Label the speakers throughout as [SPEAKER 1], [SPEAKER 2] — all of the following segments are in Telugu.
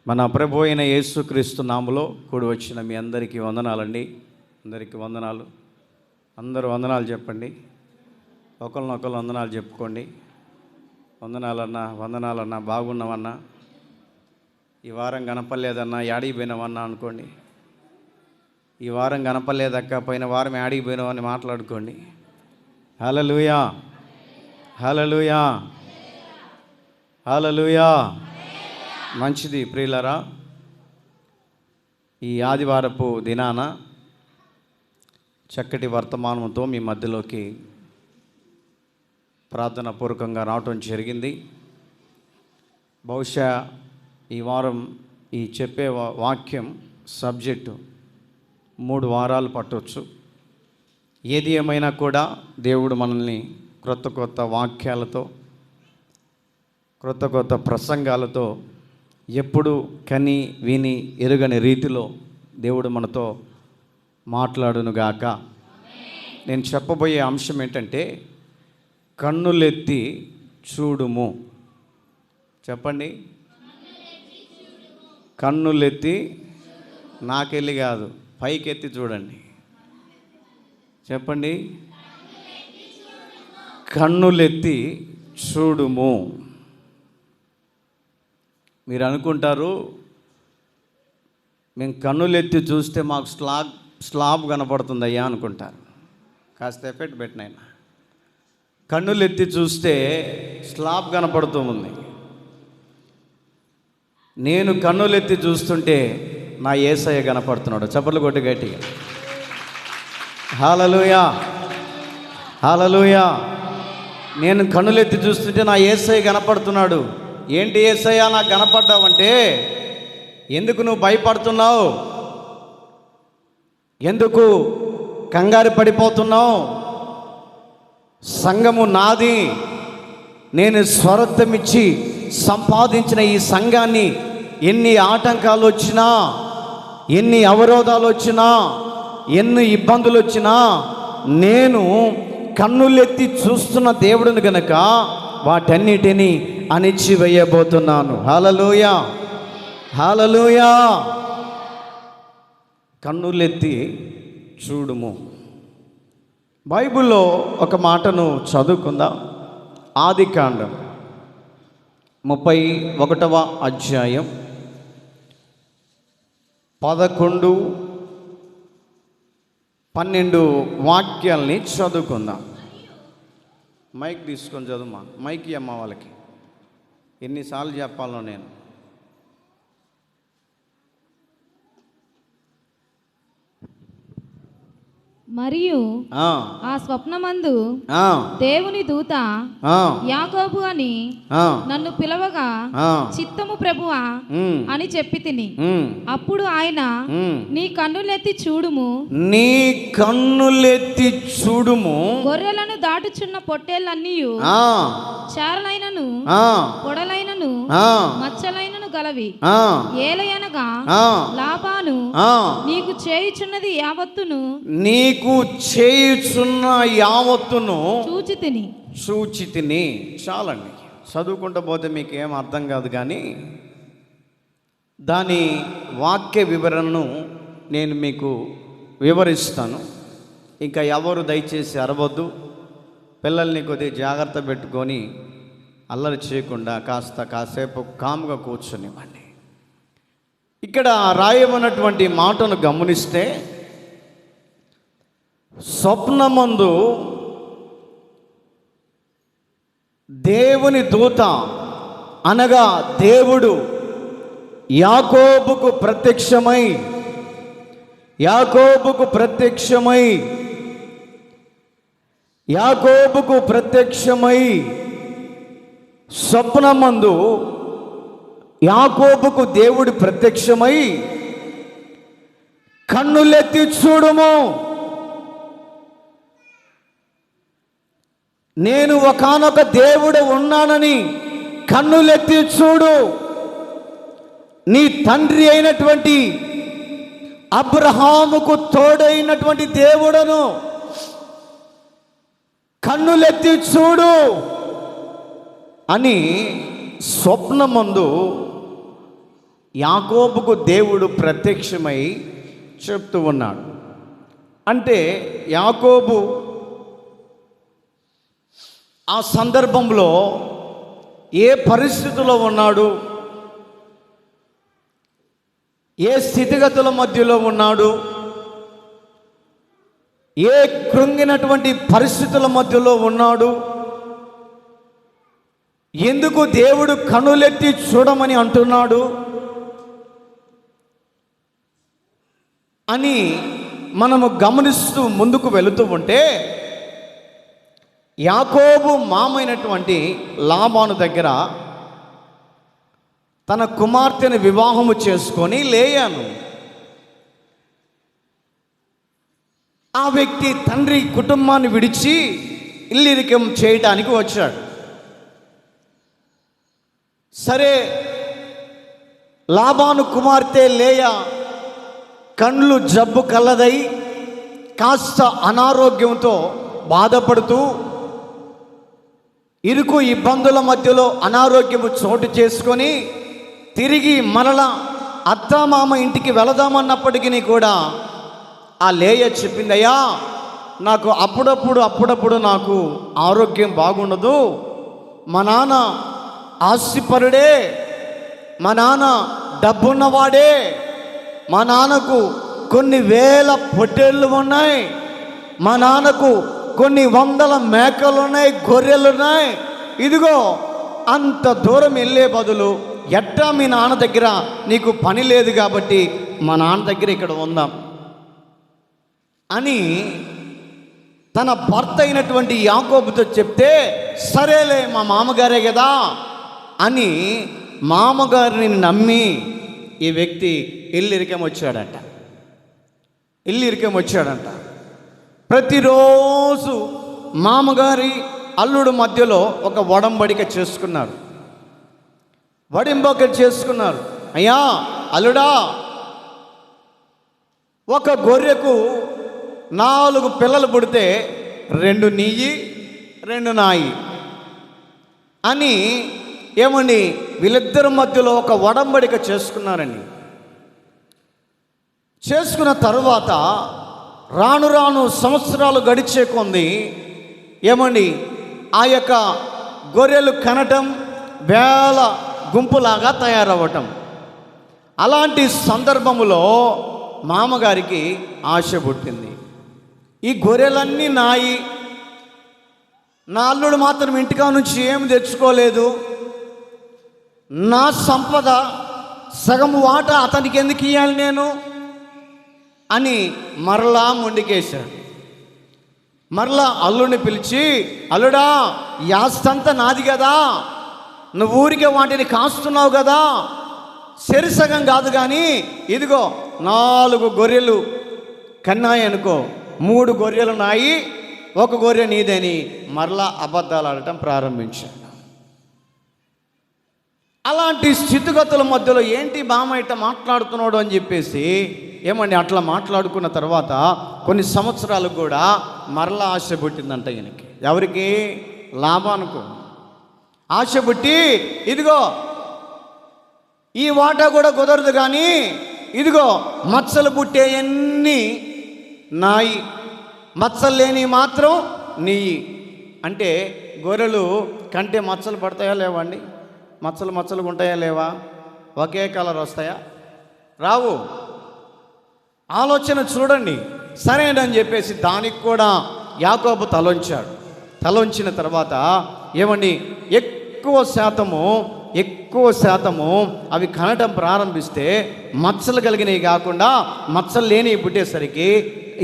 [SPEAKER 1] మన ప్రభు అయిన యేసుక్రీస్తు నామములో కూడి వచ్చిన మీ అందరికీ వందనాలండి. అందరికీ వందనాలు. అందరూ వందనాలు చెప్పండి. ఒకరినొకరు వందనాలు చెప్పుకోండి. వందనాలన్నా బాగున్నామన్నా, ఈ వారం కనపడలేదన్నా, యాడికి పోయినామన్నా అనుకోండి. ఈ వారం కనపడలేదక్క, పోయిన వారం యాడికి పోయినామని మాట్లాడుకోండి. హల్లెలూయా, హల్లెలూయా, హల్లెలూయా. మంచిది ప్రియులారా. ఈ ఆదివారపు దినాన చక్కటి వర్తమానంతో మీ మధ్యలోకి ప్రార్థన పూర్వకంగా రావటం జరిగింది. బహుశా ఈ వారం ఈ చెప్పే వాక్యం సబ్జెక్టు 3 వారాలు పట్టవచ్చు. ఏది ఏమైనా కూడా దేవుడు మనల్ని కొత్త వాక్యాలతో, కొత్త ప్రసంగాలతో ఎప్పుడు కని విని ఎరుగని రీతిలో దేవుడు మనతో మాట్లాడునుగాక. నేను చెప్పబోయే అంశం ఏంటంటే, కన్నులెత్తి చూడుము. చెప్పండి, కన్నులెత్తి, నాకెళ్ళి కాదు, పైకెత్తి చూడండి. చెప్పండి, కన్నులెత్తి చూడుము. మీరు అనుకుంటారు, మేము కన్నులెత్తి చూస్తే మాకు స్లాబ్ కనపడుతుంది అయ్యా అనుకుంటారు. కాస్త ఎఫెక్ట్ పెట్టినాయన. కన్నులెత్తి చూస్తే స్లాబ్ కనపడుతూ ఉంది. నేను కన్నులెత్తి చూస్తుంటే నా యేసయ్య కనపడుతున్నాడు. చప్పట్లు కొట్టి గట్టిగా హల్లెలూయా, హల్లెలూయా. నేను కన్నులెత్తి చూస్తుంటే నా యేసయ్య కనపడుతున్నాడు. ఏంటి యేసయ్య నాకు కనపడ్డావంటే, ఎందుకు నువ్వు భయపడుతున్నావు? ఎందుకు కంగారు పడిపోతున్నావు? సంఘము నాది. నేను స్వరత్వమిచ్చి సంపాదించిన ఈ సంఘాన్ని ఎన్ని ఆటంకాలు వచ్చినా, ఎన్ని అవరోధాలు వచ్చినా, ఎన్ని ఇబ్బందులు వచ్చినా, నేను కన్నులెత్తి చూస్తున్న దేవుడిని గనక వాటన్నిటినీ అణిచివేయబోతున్నాను. హల్లెలూయా, హల్లెలూయా. కన్నులెత్తి చూడుము. బైబిల్లో ఒక మాటను చదువుకుందాం. ఆదికాండం 31వ అధ్యాయం 11, 12 వాక్యాల్ని చదువుకుందాం. మైక్ తీసుకొని చదువుమా. మైక్ అమ్మ వాళ్ళకి ఎన్నిసార్లు చెప్పాలో నేను.
[SPEAKER 2] మరియు ఆ స్వప్నమందు దేవుని దూత యాకోబు అని నన్ను పిలవగా, చిత్తము ప్రభువా అని చెప్పి తిని. అప్పుడు ఆయన, నీ కన్నులెత్తి చూడుము,
[SPEAKER 1] నీ కన్నులెత్తి చూడుము,
[SPEAKER 2] గొర్రెలను దాటుచున్న పొట్టేళ్ళన్నీ చారలైనను పొడలైనను మచ్చలైనను గలవి. ఏలయనగా లాబాను నీకు చేయుచున్నది యావత్తును, నీకు చేయుచున్న యావత్తును చూచి తిని. చాలండి, చదువుకుంటూ పోతే మీకు ఏం అర్థం కాదు, కానీ దాని వాక్య వివరణను నేను మీకు వివరిస్తాను. ఇంకా ఎవరు దయచేసి అరవద్దు. పిల్లల్ని కొద్దిగా జాగ్రత్త పెట్టుకొని అల్లరి చేయకుండా కాసేపు కామ్గా కూర్చొనివ్వండి. ఇక్కడ రాయమన్నటువంటి మాటను గమనిస్తే, స్వప్నమందు దేవుని దూత అనగా దేవుడు యాకోబుకు ప్రత్యక్షమై స్వప్నమందు యాకోబుకు దేవుడు ప్రత్యక్షమై, కన్నులెత్తి చూడుము, నేను ఒకానొక దేవుడు ఉన్నానని కన్నులెత్తి చూడు. నీ తండ్రి అయినటువంటి అబ్రహాముకు తోడైనటువంటి దేవుడను కన్నులెత్తి చూడు అని స్వప్నమందు
[SPEAKER 1] యాకోబుకు దేవుడు ప్రత్యక్షమై చెప్తూ ఉన్నాడు. అంటే యాకోబు ఆ సందర్భంలో ఏ పరిస్థితిలో ఉన్నాడు, ఏ స్థితిగతుల మధ్యలో ఉన్నాడు, ఏ కృంగినటువంటి పరిస్థితుల మధ్యలో ఉన్నాడు, ఎందుకు దేవుడు కనులెత్తి చూడమని అంటున్నాడు అని మనము గమనిస్తూ ముందుకు వెళుతూ ఉంటే, యాకోబు మామైనటువంటి లాబాను దగ్గర తన కుమార్తెను వివాహము చేసుకొని లేయాను. ఆ వ్యక్తి తండ్రి కుటుంబాన్ని విడిచి ఇల్లిరికం చేయడానికి వచ్చాడు. సరే, లాబాను కుమార్తె లేయా కండ్లు జబ్బు కలదై కాస్త అనారోగ్యంతో బాధపడుతూ ఇరుకు ఇబ్బందుల మధ్యలో అనారోగ్యము చోటు చేసుకొని తిరిగి మరలా అత్తామామ ఇంటికి వెళదామన్నప్పటికీ కూడా ఆ లేయ చెప్పిందయ్యా, నాకు అప్పుడప్పుడు నాకు ఆరోగ్యం బాగుండదు, మా నాన్న ఆస్తిపరుడే, మా నాన్న డబ్బున్నవాడే, మా నాన్నకు కొన్ని వేల పొట్టేళ్ళు ఉన్నాయి, మా నాన్నకు కొన్ని వందల మేకలు ఉన్నాయి, గొర్రెలు ఉన్నాయి, ఇదిగో అంత దూరం వెళ్ళే బదులు ఎట్టా మీ నాన్న దగ్గర నీకు పని లేదు కాబట్టి మా నాన్న దగ్గర ఇక్కడ ఉందాం అని తన భర్త అయినటువంటి యాకోబుతో చెప్తే, సరేలే మా మామగారే కదా అని మామగారిని నమ్మి ఈ వ్యక్తి ఇల్లిరికం వచ్చాడంట. ప్రతిరోజు మామగారి అల్లుడు మధ్యలో ఒక ఒడంబడిక చేసుకున్నారు. అయ్యా అల్లుడా, ఒక గొర్రెకు 4 పిల్లలు పుడితే 2 నీయి 2 నాయి అని ఏమండి వీళ్ళిద్దరి మధ్యలో ఒక ఒడంబడిక చేసుకున్నారండి. చేసుకున్న తరువాత రాను రాను సంవత్సరాలు గడిచే కొంది ఏమండి ఆ యొక్క గొర్రెలు కనటం వేల గుంపులాగా తయారవ్వటం. అలాంటి సందర్భములో మామగారికి ఆశ పుట్టింది, ఈ గొర్రెలన్నీ నాయి, నా అల్లుడు మాత్రం ఇంటికా నుంచి ఏమి తెచ్చుకోలేదు, నా సంపద సగం వాటా అతనికి ఎందుకు ఇవ్వాలి నేను అని మరలా మొండికేశాడు. మరలా అల్లుడిని పిలిచి, అల్లుడా, ఈ ఆస్తంతా నాది కదా, నువ్వు ఊరికే వాటిని కాస్తున్నావు కదా, సరిసగం కాదు కానీ ఇదిగో 4 గొర్రెలు కన్నాయి అనుకో, 3 గొర్రెలు నాయి, 1 గొర్రె నీదని మరలా అబద్ధాలు ఆడటం ప్రారంభించాడు. అలాంటి స్థితిగతుల మధ్యలో ఏంటి బామ ఇట్ట మాట్లాడుతున్నాడు అని చెప్పేసి ఏమండి అట్లా మాట్లాడుకున్న తర్వాత కొన్ని సంవత్సరాలకు కూడా మరలా ఆశ పుట్టిందంట ఈయనకి. ఎవరికి? లాబానుకు ఆశ పుట్టి, ఇదిగో ఈ వాటా కూడా కుదరదు కానీ ఇదిగో మచ్చలు పుట్టేయన్నీ నాయి, మచ్చలు లేని మాత్రం నీయి. అంటే గొర్రెలు కంటే మచ్చలు పడతాయా లేవండి? మచ్చలు ఉంటాయా లేవా? ఒకే కలర్ వస్తాయా? రావు. ఆలోచన చూడండి. సరేనని చెప్పేసి దానికి కూడా యాకోబు తలొంచిన తర్వాత ఏమండి ఎక్కువ శాతము అవి కనటం ప్రారంభిస్తే మచ్చలు కలిగినవి కాకుండా మచ్చలు లేనివి పుట్టేసరికి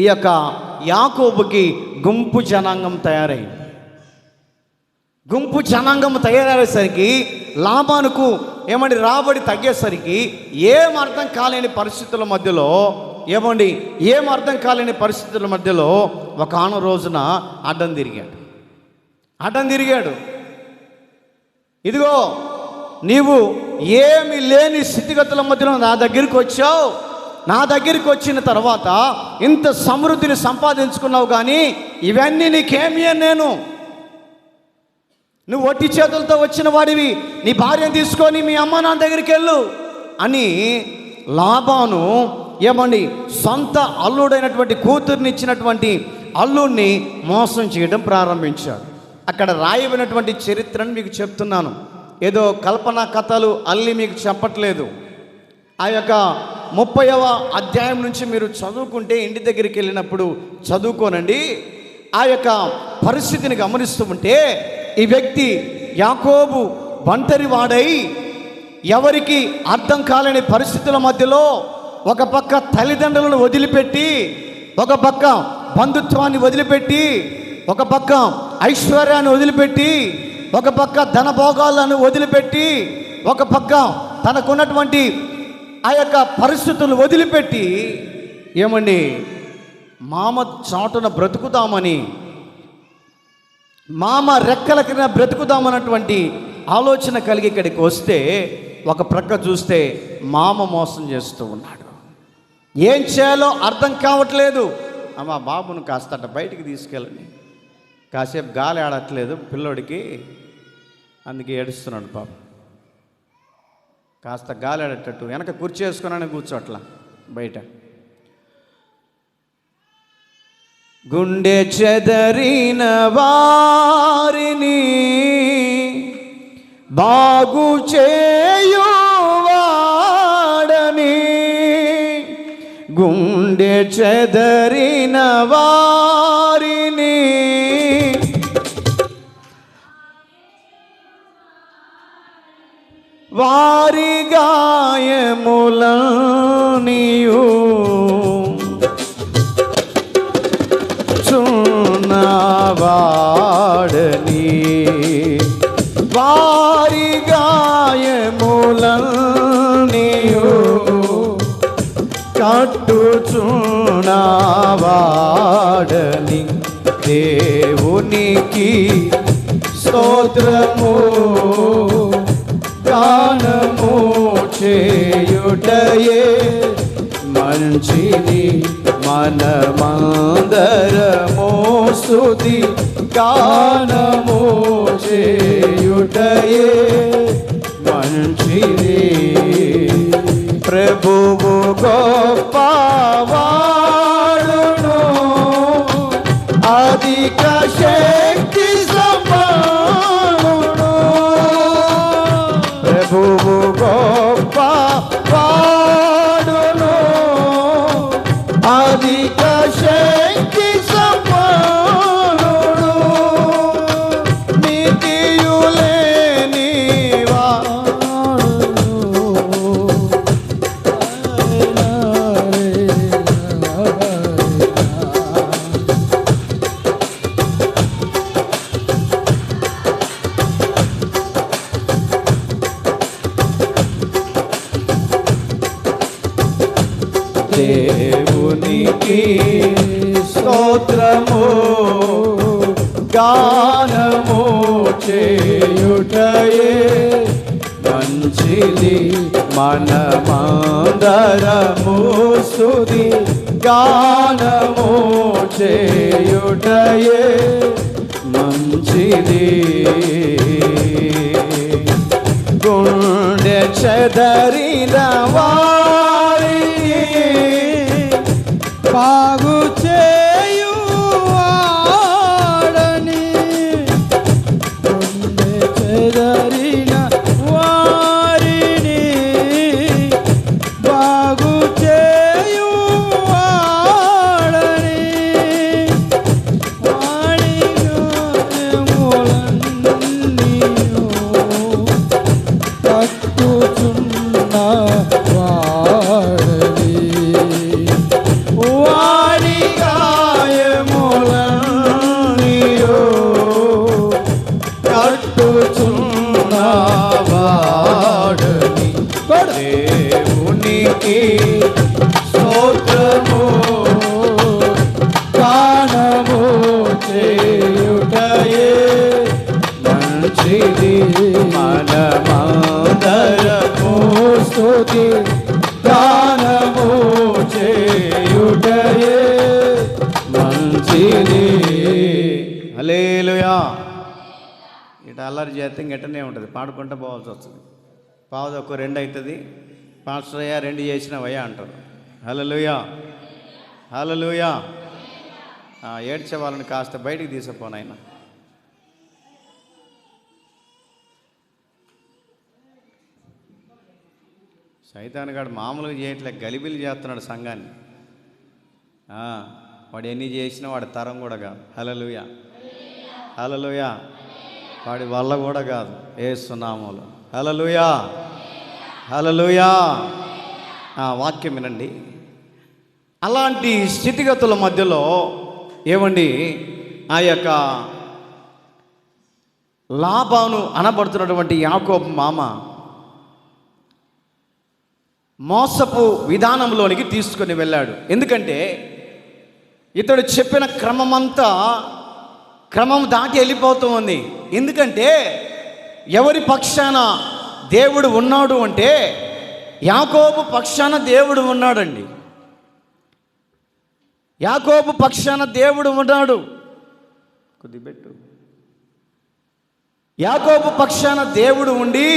[SPEAKER 1] ఈ యొక్క యాకోబుకి గుంపు జనాంగం తయారయ్యేసరికి లాబానుకు ఏమండి రాబడి తగ్గేసరికి ఏం అర్థం కాలేని పరిస్థితుల మధ్యలో ఒక ఆన రోజున అడ్డం తిరిగాడు. ఇదిగో నీవు ఏమి లేని స్థితిగతుల మధ్యలో నా దగ్గరికి వచ్చావు, నా దగ్గరికి వచ్చిన తర్వాత ఇంత సమృద్ధిని సంపాదించుకున్నావు, కానీ ఇవన్నీ నీకేమి నేను, నువ్వు ఒట్టి చేతులతో వచ్చిన వాడివి, నీ భార్యను తీసుకొని మీ అమ్మ నాన్న దగ్గరికి వెళ్ళు అని లాబాను ఏమండి సొంత అల్లుడైనటువంటి కూతుర్నిచ్చినటువంటి అల్లుడిని మోసం చేయడం ప్రారంభించాడు. అక్కడ రాయబడినటువంటి చరిత్రను మీకు చెప్తున్నాను, ఏదో కల్పనా కథలు అల్లి మీకు చెప్పట్లేదు. ఆ యొక్క 30వ అధ్యాయం నుంచి మీరు చదువుకుంటే, ఇంటి దగ్గరికి వెళ్ళినప్పుడు చదువుకోనండి. ఆ యొక్క పరిస్థితిని గమనిస్తూ ఉంటే ఈ వ్యక్తి యాకోబు ఒంటరి వాడై ఎవరికి అర్థం కాలేని పరిస్థితుల మధ్యలో ఒక పక్క తల్లిదండ్రులను వదిలిపెట్టి, ఒక పక్క బంధుత్వాన్ని వదిలిపెట్టి, ఒక పక్క ఐశ్వర్యాన్ని వదిలిపెట్టి, ఒక పక్క ధనభోగాలను వదిలిపెట్టి, ఒక పక్క తనకున్నటువంటి ఆ యొక్క పరిస్థితులు వదిలిపెట్టి ఏమండి మామ చాటున బ్రతుకుదామని, మామ రెక్కల కింద బ్రతుకుదామన్నటువంటి ఆలోచన కలిగి ఇక్కడికి వస్తే ఒక ప్రక్క చూస్తే మామ మోసం చేస్తూ ఉన్నాడు. ఏం చేయాలో అర్థం కావట్లేదు. అమ్మా బాబును కాస్త అట్ట బయటికి తీసుకెళ్ళండి, కాసేపు గాలి ఆడట్లేదు పిల్లోడికి, అందుకే ఏడుస్తున్నాడు పాపం. కాస్త గాలి ఆడేటట్టు వెనక కుర్చీ వేసుకున్నాను, కూర్చోట్లా బయట. గుండె చెదరిన వారిని బాగు చేయువాడని, గుండె చెదరిన వారిని వారి గాయములనియు చున్నవాడని, వారి గాయములనియు కట్టుచున్నవాడని, దేవునికి స్తోత్రము గానము చేయుటయే మంచిది, మనమందరము స్తుతి గానము చేయుటయే మంచిది. ప్రభువు గొప్పవాడును, అధిక శక్తి సంపన్నుడు. ప్రభువు గొప్పవాడును, అధిక శక్తి సంపన్నుడు. నీతియులేని దేవునికి స్తోత్రము గానము చేయుటయే మంచిది, మనమందరము స్తుతి గానము చేయుటయే మంచిది. గుండె చెదరిన వారిని బాగు చేయువాడని, గుండె చెదరిన వారిని బాగు చేయువాడని, వాడి గాయములన్నీయు కట్టుచున్నవాడని, వాడి గాయములన్నీయు కట్టుచున్నవాడని, దేవునికి స్తోత్రము గానము చేయుటయే మంచిది, మనమందరము స్తుతి గానము చేయుటయే మంచిది. హల్లెలూయా. ఇట అల్లరి చేస్తే ఇంకెట్టనే ఉంటుంది, పాడుకుంటూ పోవాల్సి వస్తుంది. పావుదొక్క 2 అవుతుంది, పాస్టర్ అయ్యా 2 చేసినవయ్యా అంటారు. హల్లెలూయా, హల్లెలూయా. ఏడ్చే వాళ్ళని కాస్త బయటికి తీసుకుపోనాయన. సైతాన్ గాడు మామూలుగా చేయట్లే, గలిబిలి చేస్తున్నాడు సంఘాన్ని. వాడు ఎన్ని చేసినా వాడి తరం కూడా కాదు. హల్లెలూయా, హల్లెలూయా. వాడి వల్ల కూడా కాదు యేసు నామములో. హల్లెలూయా, హల్లెలూయా. వాక్యం వినండి. అలాంటి స్థితిగతుల మధ్యలో ఏమండి ఆ యొక్క లాబాను అనబడుతున్నటువంటి యాకోబు మామ మోసపు విధానంలోనికి తీసుకొని వెళ్ళాడు. ఎందుకంటే ఇతడు చెప్పిన క్రమం దాటి వెళ్ళిపోతూ ఉంది. ఎందుకంటే ఎవరి పక్షాన దేవుడు ఉన్నాడు అంటే యాకోబు పక్షాన దేవుడు ఉన్నాడండి. యాకోబు పక్షాన దేవుడు ఉన్నాడు. కొద్దిబెట్టు. యాకోబు పక్షాన దేవుడు ఉండి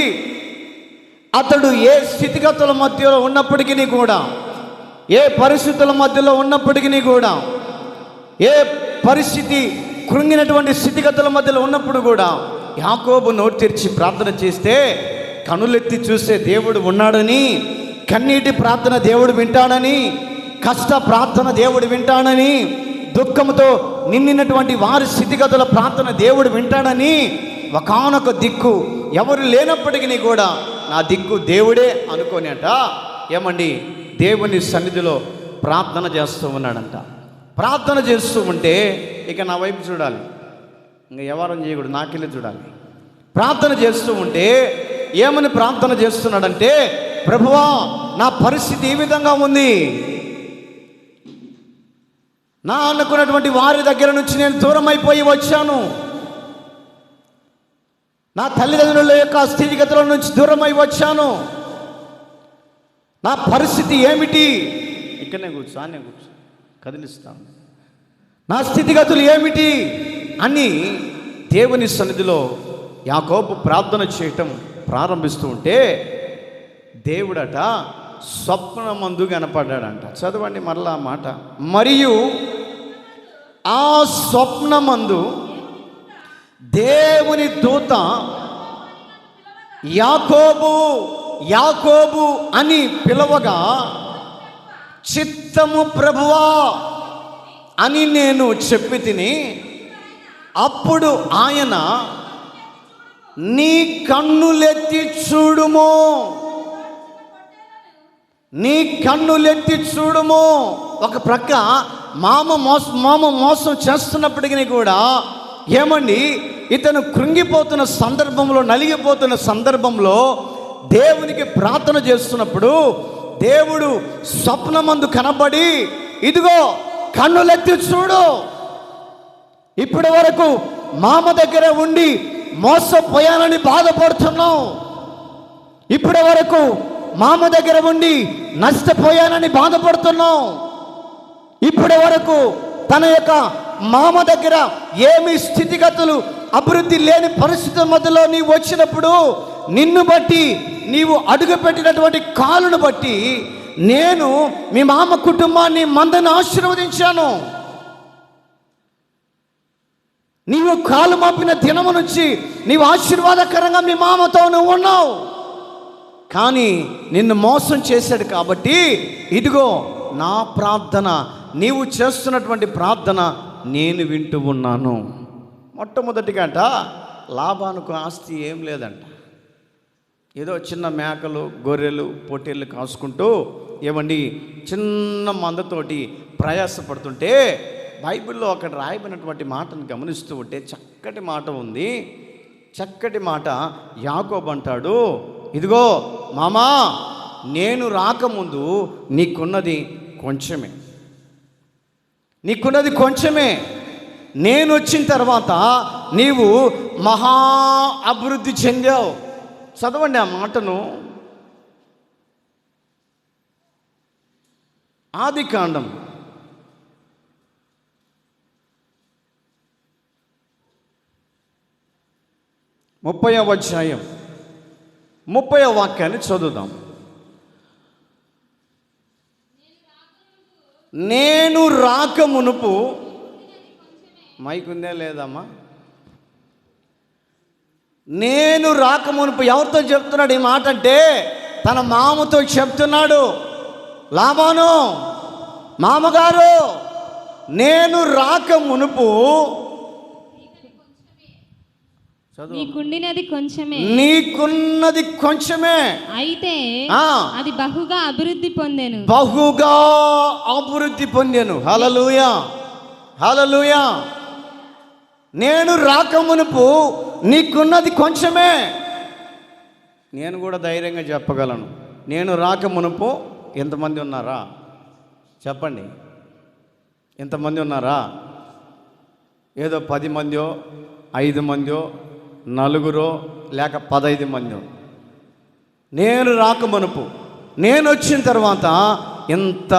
[SPEAKER 1] అతడు ఏ స్థితిగతుల మధ్యలో ఉన్నప్పటికీ కూడా, ఏ పరిస్థితుల మధ్యలో ఉన్నప్పటికీ కూడా, ఏ పరిస్థితి కృంగినటువంటి స్థితిగతుల మధ్యలో ఉన్నప్పుడు కూడా యాకోబు నోరు తెరిచి ప్రార్థన చేస్తే కనులెత్తి చూస్తే దేవుడు ఉన్నాడని, కన్నీటి ప్రార్థన దేవుడు వింటాడని, కష్ట ప్రార్థన దేవుడు వింటాడని, దుఃఖంతో నిండినటువంటి వారి స్థితిగతుల ప్రార్థన దేవుడు వింటాడని, ఒకానొక దిక్కు ఎవరు లేనప్పటికీ కూడా నా దిక్కు దేవుడే అనుకోనిట ఏమండి దేవుని సన్నిధిలో ప్రార్థన చేస్తూ ఉన్నాడంట. ప్రార్థన చేస్తూ ఉంటే ఇక నా వైపు చూడాలి, ఇంకా ఎవరం చేయకూడదు, నాకెళ్ళి చూడాలి. ప్రార్థన చేస్తూ ఉంటే ఏమని ప్రార్థన చేస్తున్నాడంటే, ప్రభువా నా పరిస్థితి ఈ విధంగా ఉంది, నా అనుకున్నటువంటి వారి దగ్గర నుంచి నేను దూరం అయిపోయి వచ్చాను, నా తల్లిదండ్రుల యొక్క స్థితిగతుల నుంచి దూరమై వచ్చాను, నా పరిస్థితి ఏమిటి, ఇక్కడనే కూర్చో కదిలిస్తాను, నా స్థితిగతులు ఏమిటి అని దేవుని సన్నిధిలో యాకోబు ప్రార్థన చేయటం ప్రారంభిస్తూ ఉంటే దేవుడట స్వప్నమందు కనపడ్డాడంట. చదవండి మరలా మాట. మరియు ఆ స్వప్నమందు దేవుని దూత యాకోబు యాకోబు అని పిలవగా, చిత్తము ప్రభువా అని నేను చెప్పి తిని, అప్పుడు ఆయన నీ కన్నులెత్తి చూడుము, నీ కన్నులెత్తి చూడుము. ఒక ప్రక్క మామ మోసం చేస్తున్నప్పటికీ కూడా ఏమండి ఇతను కృంగిపోతున్న సందర్భంలో, నలిగిపోతున్న సందర్భంలో దేవునికి ప్రార్థన చేస్తున్నప్పుడు దేవుడు స్వప్నమందు కనబడి, ఇదిగో కన్నులెత్తి చూడు, ఇప్పటి వరకు మామ దగ్గర ఉండి మోసపోయానని బాధపడుతున్నావు, ఇప్పటి వరకు మామ దగ్గర ఉండి నష్టపోయానని బాధపడుతున్నావు, ఇప్పటి వరకు తన యొక్క మామ దగ్గర ఏమి స్థితిగతులు అభివృద్ధి లేని పరిస్థితుల మధ్యలో నీవు వచ్చినప్పుడు, నిన్ను బట్టి నీవు అడుగుపెట్టినటువంటి కాలును బట్టి నేను మీ మామ కుటుంబాన్ని మందను ఆశీర్వదించాను, నీవు కాలు మాపిన దినము నుంచి నీవు ఆశీర్వాదకరంగా మీ మామతో నువ్వు ఉన్నావు. కానీ నిన్ను మోసం చేశాడు కాబట్టి ఇదిగో నా ప్రార్థన, నీవు చేస్తున్నటువంటి ప్రార్థన నేను వింటూ ఉన్నాను. మొట్టమొదటిగా అంట లాబానుకు ఆస్తి ఏం లేదంట. ఏదో చిన్న మేకలు, గొర్రెలు, పొట్టేళ్ళు కాసుకుంటూ ఏమండి చిన్న మందతోటి ప్రయాసపడుతుంటే, బైబిల్లో అక్కడ రాయబడినటువంటి మాటను గమనిస్తూ ఉంటే చక్కటి మాట ఉంది. చక్కటి మాట. యాకోబు అంటాడు, ఇదిగో మామా, నేను రాకముందు నీకున్నది కొంచెమే, నీకున్నది కొంచెమే, నేను వచ్చిన తర్వాత నీవు మహా అభివృద్ధి చెందావు. చదవండి ఆ మాటను. ఆదికాండం 30వ అధ్యాయం 30వ వాక్యాన్ని చదువుదాం. నేను రాక మునుపు, మైక్ ఉందే లేదమ్మా, నేను రాక మునుపు ఎవరితో చెప్తున్నాడు ఈ మాట అంటే తన మామతో చెప్తున్నాడు. లాబాను, మామగారు, నేను రాక మునుపు
[SPEAKER 3] నీకున్నది కొంచెమే,
[SPEAKER 1] నీకున్నది కొంచెమే,
[SPEAKER 3] అయితే అది బహుగా అభివృద్ధి పొందెను,
[SPEAKER 1] బహుగా అభివృద్ధి పొందెను. హల్లెలూయా, హల్లెలూయా. నేను రాక మునుపు నీకున్నది కొంచెమే. నేను కూడా ధైర్యంగా చెప్పగలను, నేను రాక మునుపు ఎంతమంది ఉన్నారా చెప్పండి, ఎంతమంది ఉన్నారా? ఏదో 10 మందో 5 మందో 4 లేక 15 మందో. నేను రాక మునుపు, నేను వచ్చిన తర్వాత ఎంత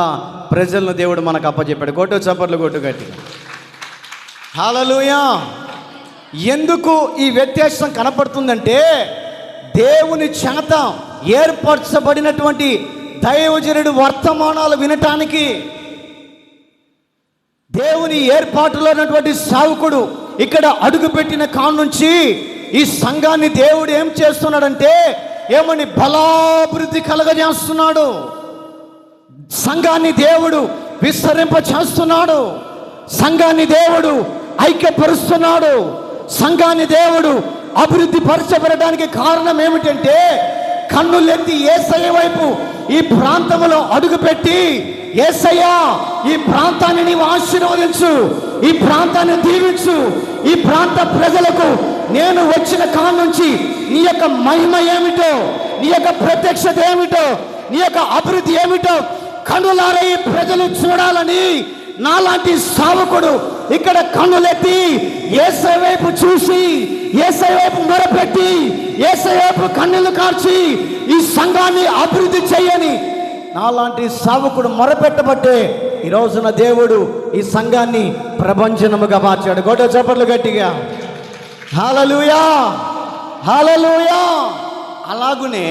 [SPEAKER 1] ప్రజలను దేవుడు మనకు అప్పచెప్పాడు. కొట్టు చప్పట్లు కొట్టు గట్టిగా. హల్లెలూయా. ఎందుకు ఈ వ్యత్యాసం కనపడుతుందంటే దేవుని చేత ఏర్పరచబడినటువంటి దైవజనుడి వర్తమానాలు వినటానికి, దేవుని ఏర్పాటులో ఉన్నటువంటి సేవకుడు ఇక్కడ అడుగుపెట్టిన కానుంచి ఈ సంఘాన్ని దేవుడు ఏం చేస్తున్నాడంటే ఏమని బలాభివృద్ధి కలగజేస్తున్నాడు. సంఘాన్ని దేవుడు విస్తరింప చేస్తున్నాడు. సంఘాన్ని దేవుడు ఐక్యపరుస్తున్నాడు. సంఘాన్ని దేవుడు అభివృద్ధి పరచబడడానికి కారణం ఏమిటంటే కన్నులెత్తి యేసయ్య వైపు ఈ ప్రాంతంలో అడుగుపెట్టి, యేసయ్యా ఈ ప్రాంతాన్ని నీవు ఆశీర్వదించు, ఈ ప్రాంతాన్ని దీవించు, ఈ ప్రాంత ప్రజలకు నేను వచ్చిన కాలం నుంచి నీ యొక్క మహిమ ఏమిటో, నీ యొక్క ప్రత్యక్షత ఏమిటో, నీ యొక్క అభివృద్ధి ఏమిటో కన్నులారా ఈ ప్రజలు చూడాలని నాలాంటి సేవకుడు ఇక్కడ కన్నులెత్తి యేసయ్య వైపు చూసి, యేసయ్య వైపు మొరపెట్టి, యేసయ్య వైపు కన్నులు కార్చి ఈ సంఘాన్ని అభివృద్ధి చేయని నాలాంటి సేవకుడు మొరపెట్టబట్టే ఈ రోజున దేవుడు ఈ సంఘాన్ని ప్రభంజనముగా మార్చాడు. గొడ్డ చప్పట్లు గట్టిగా. హల్లెలూయా, హల్లెలూయా. అలాగునే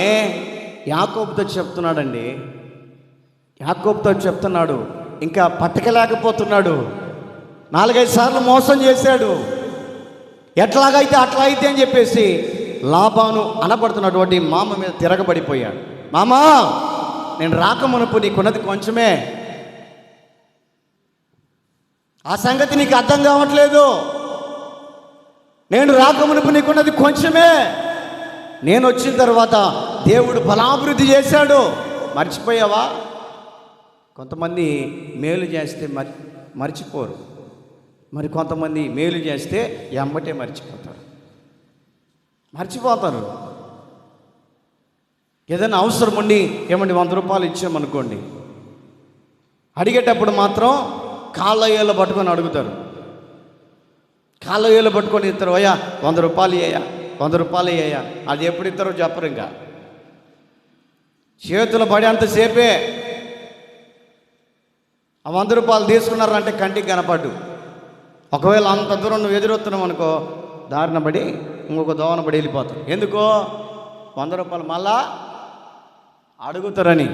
[SPEAKER 1] యాకోబుతో చెప్తున్నాడండి, యాకోబుతో చెప్తున్నాడు, ఇంకా పట్టకలేకపోతున్నాడు. 4-5 సార్లు మోసం చేశాడు. ఎట్లాగైతే అట్లా అయితే అని చెప్పేసి లాబాను అనబడుతున్నటువంటి మామ మీద తిరగబడిపోయాడు. మామా, నేను రాకమునుపు నీకున్నది కొంచెమే, ఆ సంగతి నీకు అర్థం కావట్లేదు. నేను రాకమునుపు నీకున్నది కొంచెమే, నేను వచ్చిన తర్వాత దేవుడు బలాభివృద్ధి చేశాడు. మర్చిపోయావా? కొంతమంది మేలు చేస్తే మర్చిపోరు, మరి కొంతమంది మేలు చేస్తే ఎమ్మటే మర్చిపోతారు. ఏదైనా అవసరం ఉండి ఏమండి 100 రూపాయలు ఇచ్చామనుకోండి, అడిగేటప్పుడు మాత్రం కాళ్ళయ్యేళ్ళు పట్టుకొని అడుగుతారు. కాళ్ళయ్యేళ్ళు పట్టుకొని ఇస్తారు, అయ్యా 100 రూపాయలు ఇయ్యా, 100 రూపాయలు ఇయ్యా. అది ఎప్పుడు ఇస్తారో చెప్పరు. ఇంకా చేతులు పడి అంతసేపే ఆ 100 రూపాయలు తీసుకున్నారంటే కంటికి కనపడ్డు. ఒకవేళ అంత దూరం నువ్వు ఎదురొస్తున్నావు అనుకో, దారిన పడి ఇంకొక దోవన పడి వెళ్ళిపోతావు. ఎందుకో 100 రూపాయలు మళ్ళా అడుగుతారని.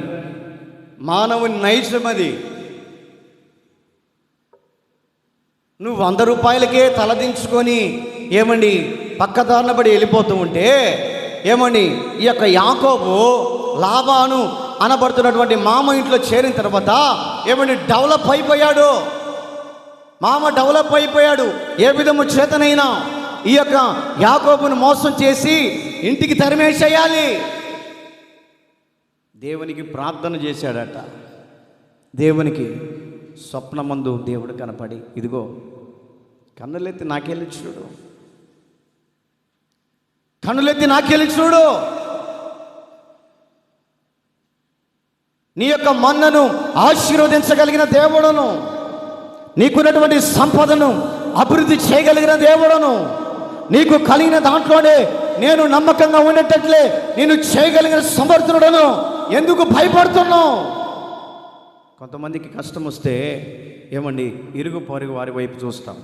[SPEAKER 1] మానవుని నైజం అది. నువ్వు 100 రూపాయలకే తలదించుకొని ఏమండి పక్కదారిన పడి వెళ్ళిపోతూ ఉంటే ఏమండి ఈ యొక్క యాకోబు లాబాను అనబడుతున్నటువంటి మామ ఇంట్లో చేరిన తర్వాత ఏమండి డెవలప్ అయిపోయాడు. మామ డెవలప్ అయిపోయాడు. ఏ విధము చేతనైనా ఈ యొక్క యాకోబును మోసం చేసి ఇంటికి తరిమేసేయాలి. దేవునికి ప్రార్థన చేశాడట. దేవునికి స్వప్నమందు దేవుడు కనపడి, ఇదిగో కన్నులెత్తి నాకెళ్ళి చూడు, కన్నులెత్తి నాకెళ్ళి చూడు, నీ యొక్క మన్నను ఆశీర్వదించగలిగిన దేవుడును, నీకున్నటువంటి సంపదను అభివృద్ధి చేయగలిగిన దేవుడును, నీకు కలిగిన దాంట్లోనే నేను నమ్మకంగా ఉండేటట్లే నేను చేయగలిగిన సమర్థుడను, ఎందుకు భయపడుతున్నావు? కొంతమందికి కష్టం వస్తే ఏమండి ఇరుగు పొరుగు వారి వైపు చూస్తాం,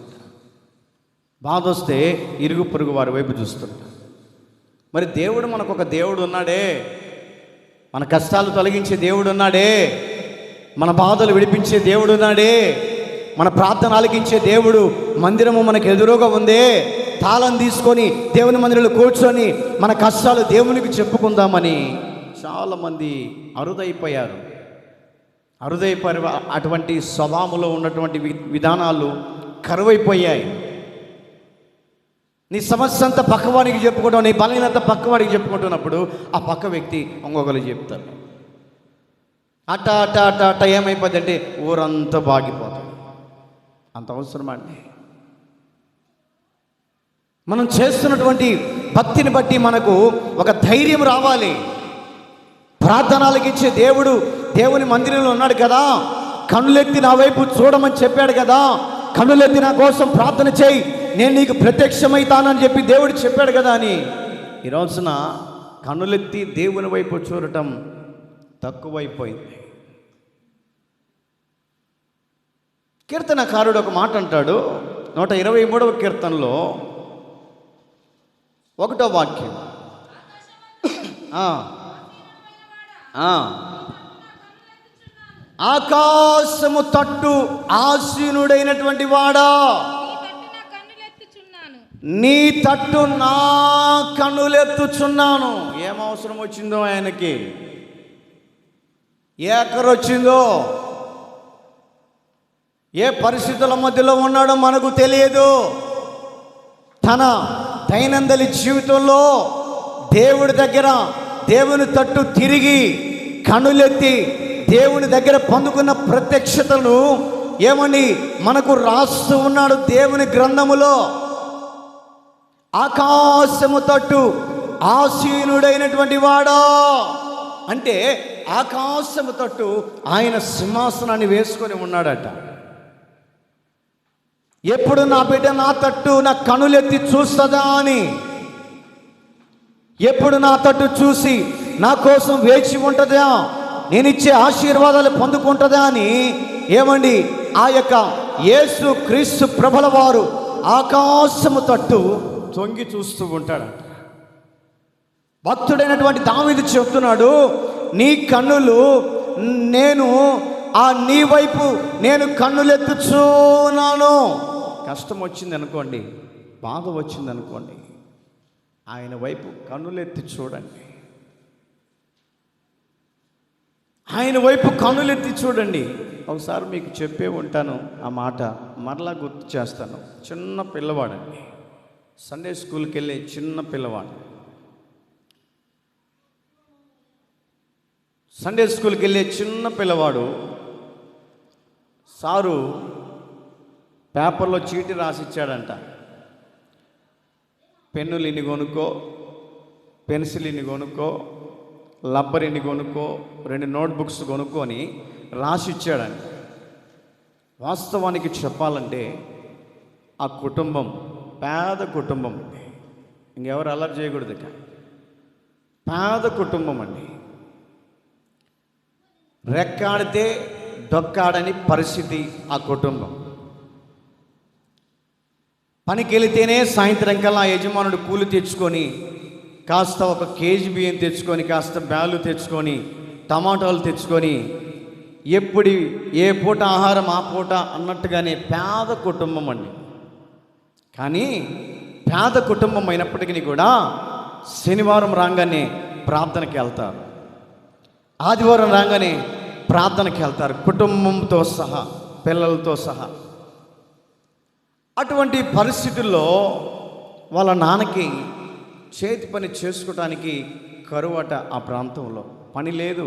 [SPEAKER 1] బాధ వస్తే ఇరుగు పొరుగు వారి వైపు చూస్తుంటాం. మరి దేవుడు మనకు ఒక దేవుడు ఉన్నాడే, మన కష్టాలు తొలగించే దేవుడు ఉన్నాడే, మన బాధలు విడిపించే దేవుడు నాడే, మన ప్రార్థన ఆలకించే దేవుడు మందిరము మనకు ఎదురుగా ఉందే. తాళం తీసుకొని దేవుని మందిరంలో కూర్చొని మన కష్టాలు దేవునికి చెప్పుకుందామని చాలామంది అరుదైపోయారు. అటువంటి స్వభావంలో ఉన్నటువంటి విధానాలు కరువైపోయాయి. నీ సమస్య అంతా పక్కవాడికి చెప్పుకోవడం, నీ బలహీనత పక్కవాడికి చెప్పుకుంటున్నప్పుడు ఆ పక్క వ్యక్తి ఇంకొకరు చెప్తారు. అట్ట అట్ట అట్ట అట్ట ఏమైపోద్ది అంటే ఊరంతా బాగిపోతుంది. అంత అవసరమా అండి? మనం చేస్తున్నటువంటి భక్తిని బట్టి మనకు ఒక ధైర్యం రావాలి. ప్రార్థనలకు ఇచ్చే దేవుడు దేవుని మందిరంలో ఉన్నాడు కదా, కన్నులెత్తి నా వైపు చూడమని చెప్పాడు కదా, కన్నులెత్తి నా కోసం ప్రార్థన చేయి, నేను నీకు ప్రత్యక్షమవుతానని చెప్పి దేవుడు చెప్పాడు కదా అని ఈ రోజున కన్నులెత్తి దేవుని వైపు చూడటం తక్కువైపోయింది. కీర్తనకారుడు ఒక మాట అంటాడు, 123వ కీర్తనలో 1వ వాక్యం. ఆకాశము తట్టు ఆసీనుడైనటువంటి వాడా, నీ తట్టు నా కన్నులెత్తుచున్నాను. ఏం అవసరం వచ్చిందో ఆయనకి, ఏ అక్కర వచ్చిందో, ఏ పరిస్థితుల మధ్యలో ఉన్నాడో మనకు తెలియదు. తన దైనందిన జీవితంలో దేవుడి దగ్గర దేవుని తట్టు తిరిగి కన్నులెత్తి దేవుని దగ్గర పొందుకున్న ప్రత్యక్షతను ఏమని మనకు రాస్తూ ఉన్నాడు దేవుని గ్రంథములో. ఆకాశము తట్టు ఆసీనుడైనటువంటి వాడా అంటే ఆకాశము తట్టు ఆయన సింహాసనాన్ని వేసుకొని ఉన్నాడట. ఎప్పుడు నా బిడ్డ నా తట్టు నా కనులెత్తి చూస్తుందా అని, ఎప్పుడు నా తట్టు చూసి నా కోసం వేచి ఉంటుందా, నేను ఇచ్చే ఆశీర్వాదాలు పొందుకుంటుందా అని ఏమండి ఆ యొక్క యేసు క్రీస్తు ప్రభుల వారు ఆకాశము తట్టు తొంగి చూస్తూ ఉంటాడు. భక్తుడైనటువంటి దావీదు చెప్తున్నాడు, నీ కన్నులు నేను నీ వైపు నేను కన్నులెత్తుచున్నాను. కష్టం వచ్చింది అనుకోండి, బాధ వచ్చింది అనుకోండి, ఆయన వైపు కన్నులెత్తి చూడండి. ఆయన వైపు కన్నులెత్తి చూడండి. ఒకసారి మీకు చెప్పే ఉంటాను, ఆ మాట మరలా గుర్తు చేస్తాను. చిన్న పిల్లవాడండి, సండే స్కూల్కి వెళ్ళే చిన్న పిల్లవాడు. సండే స్కూల్కి వెళ్ళే చిన్న పిల్లవాడు సారు పేపర్లో చీటీ రాసిచ్చాడంట. పెన్నులు ఇన్ని కొనుక్కో, పెన్సిల్ ఇన్ని కొనుక్కో, రబ్బర్ ఇన్ని కొనుక్కో, 2 నోట్బుక్స్ కొనుక్కో అని రాసిచ్చాడంట. వాస్తవానికి చెప్పాలంటే ఆ కుటుంబం పేద కుటుంబం అండి. ఇంకెవరు అల్లరి చేయకూడదు. ఇక పేద కుటుంబం అండి. రెక్కాడితే డొక్కాడని పరిస్థితి ఆ కుటుంబం. పనికి వెళితేనే సాయంత్రం కల్లా యజమానుడు కూలి తెచ్చుకొని కాస్త 1 కేజీ బియ్యం తెచ్చుకొని, కాస్త బ్యాలు తెచ్చుకొని, టమాటాలు తెచ్చుకొని, ఎప్పుడు ఏ పూట ఆహారం ఆ పూట అన్నట్టుగానే పేద కుటుంబం అండి. కానీ పేద కుటుంబం అయినప్పటికీ కూడా శనివారం రాగానే ప్రార్థనకి వెళ్తారు, ఆదివారం రాగానే ప్రార్థనకి వెళ్తారు, కుటుంబంతో సహా, పిల్లలతో సహా. అటువంటి పరిస్థితుల్లో వాళ్ళ నాన్నకి చేతి పని చేసుకోవటానికి కరువట. ఆ ప్రాంతంలో పని లేదు.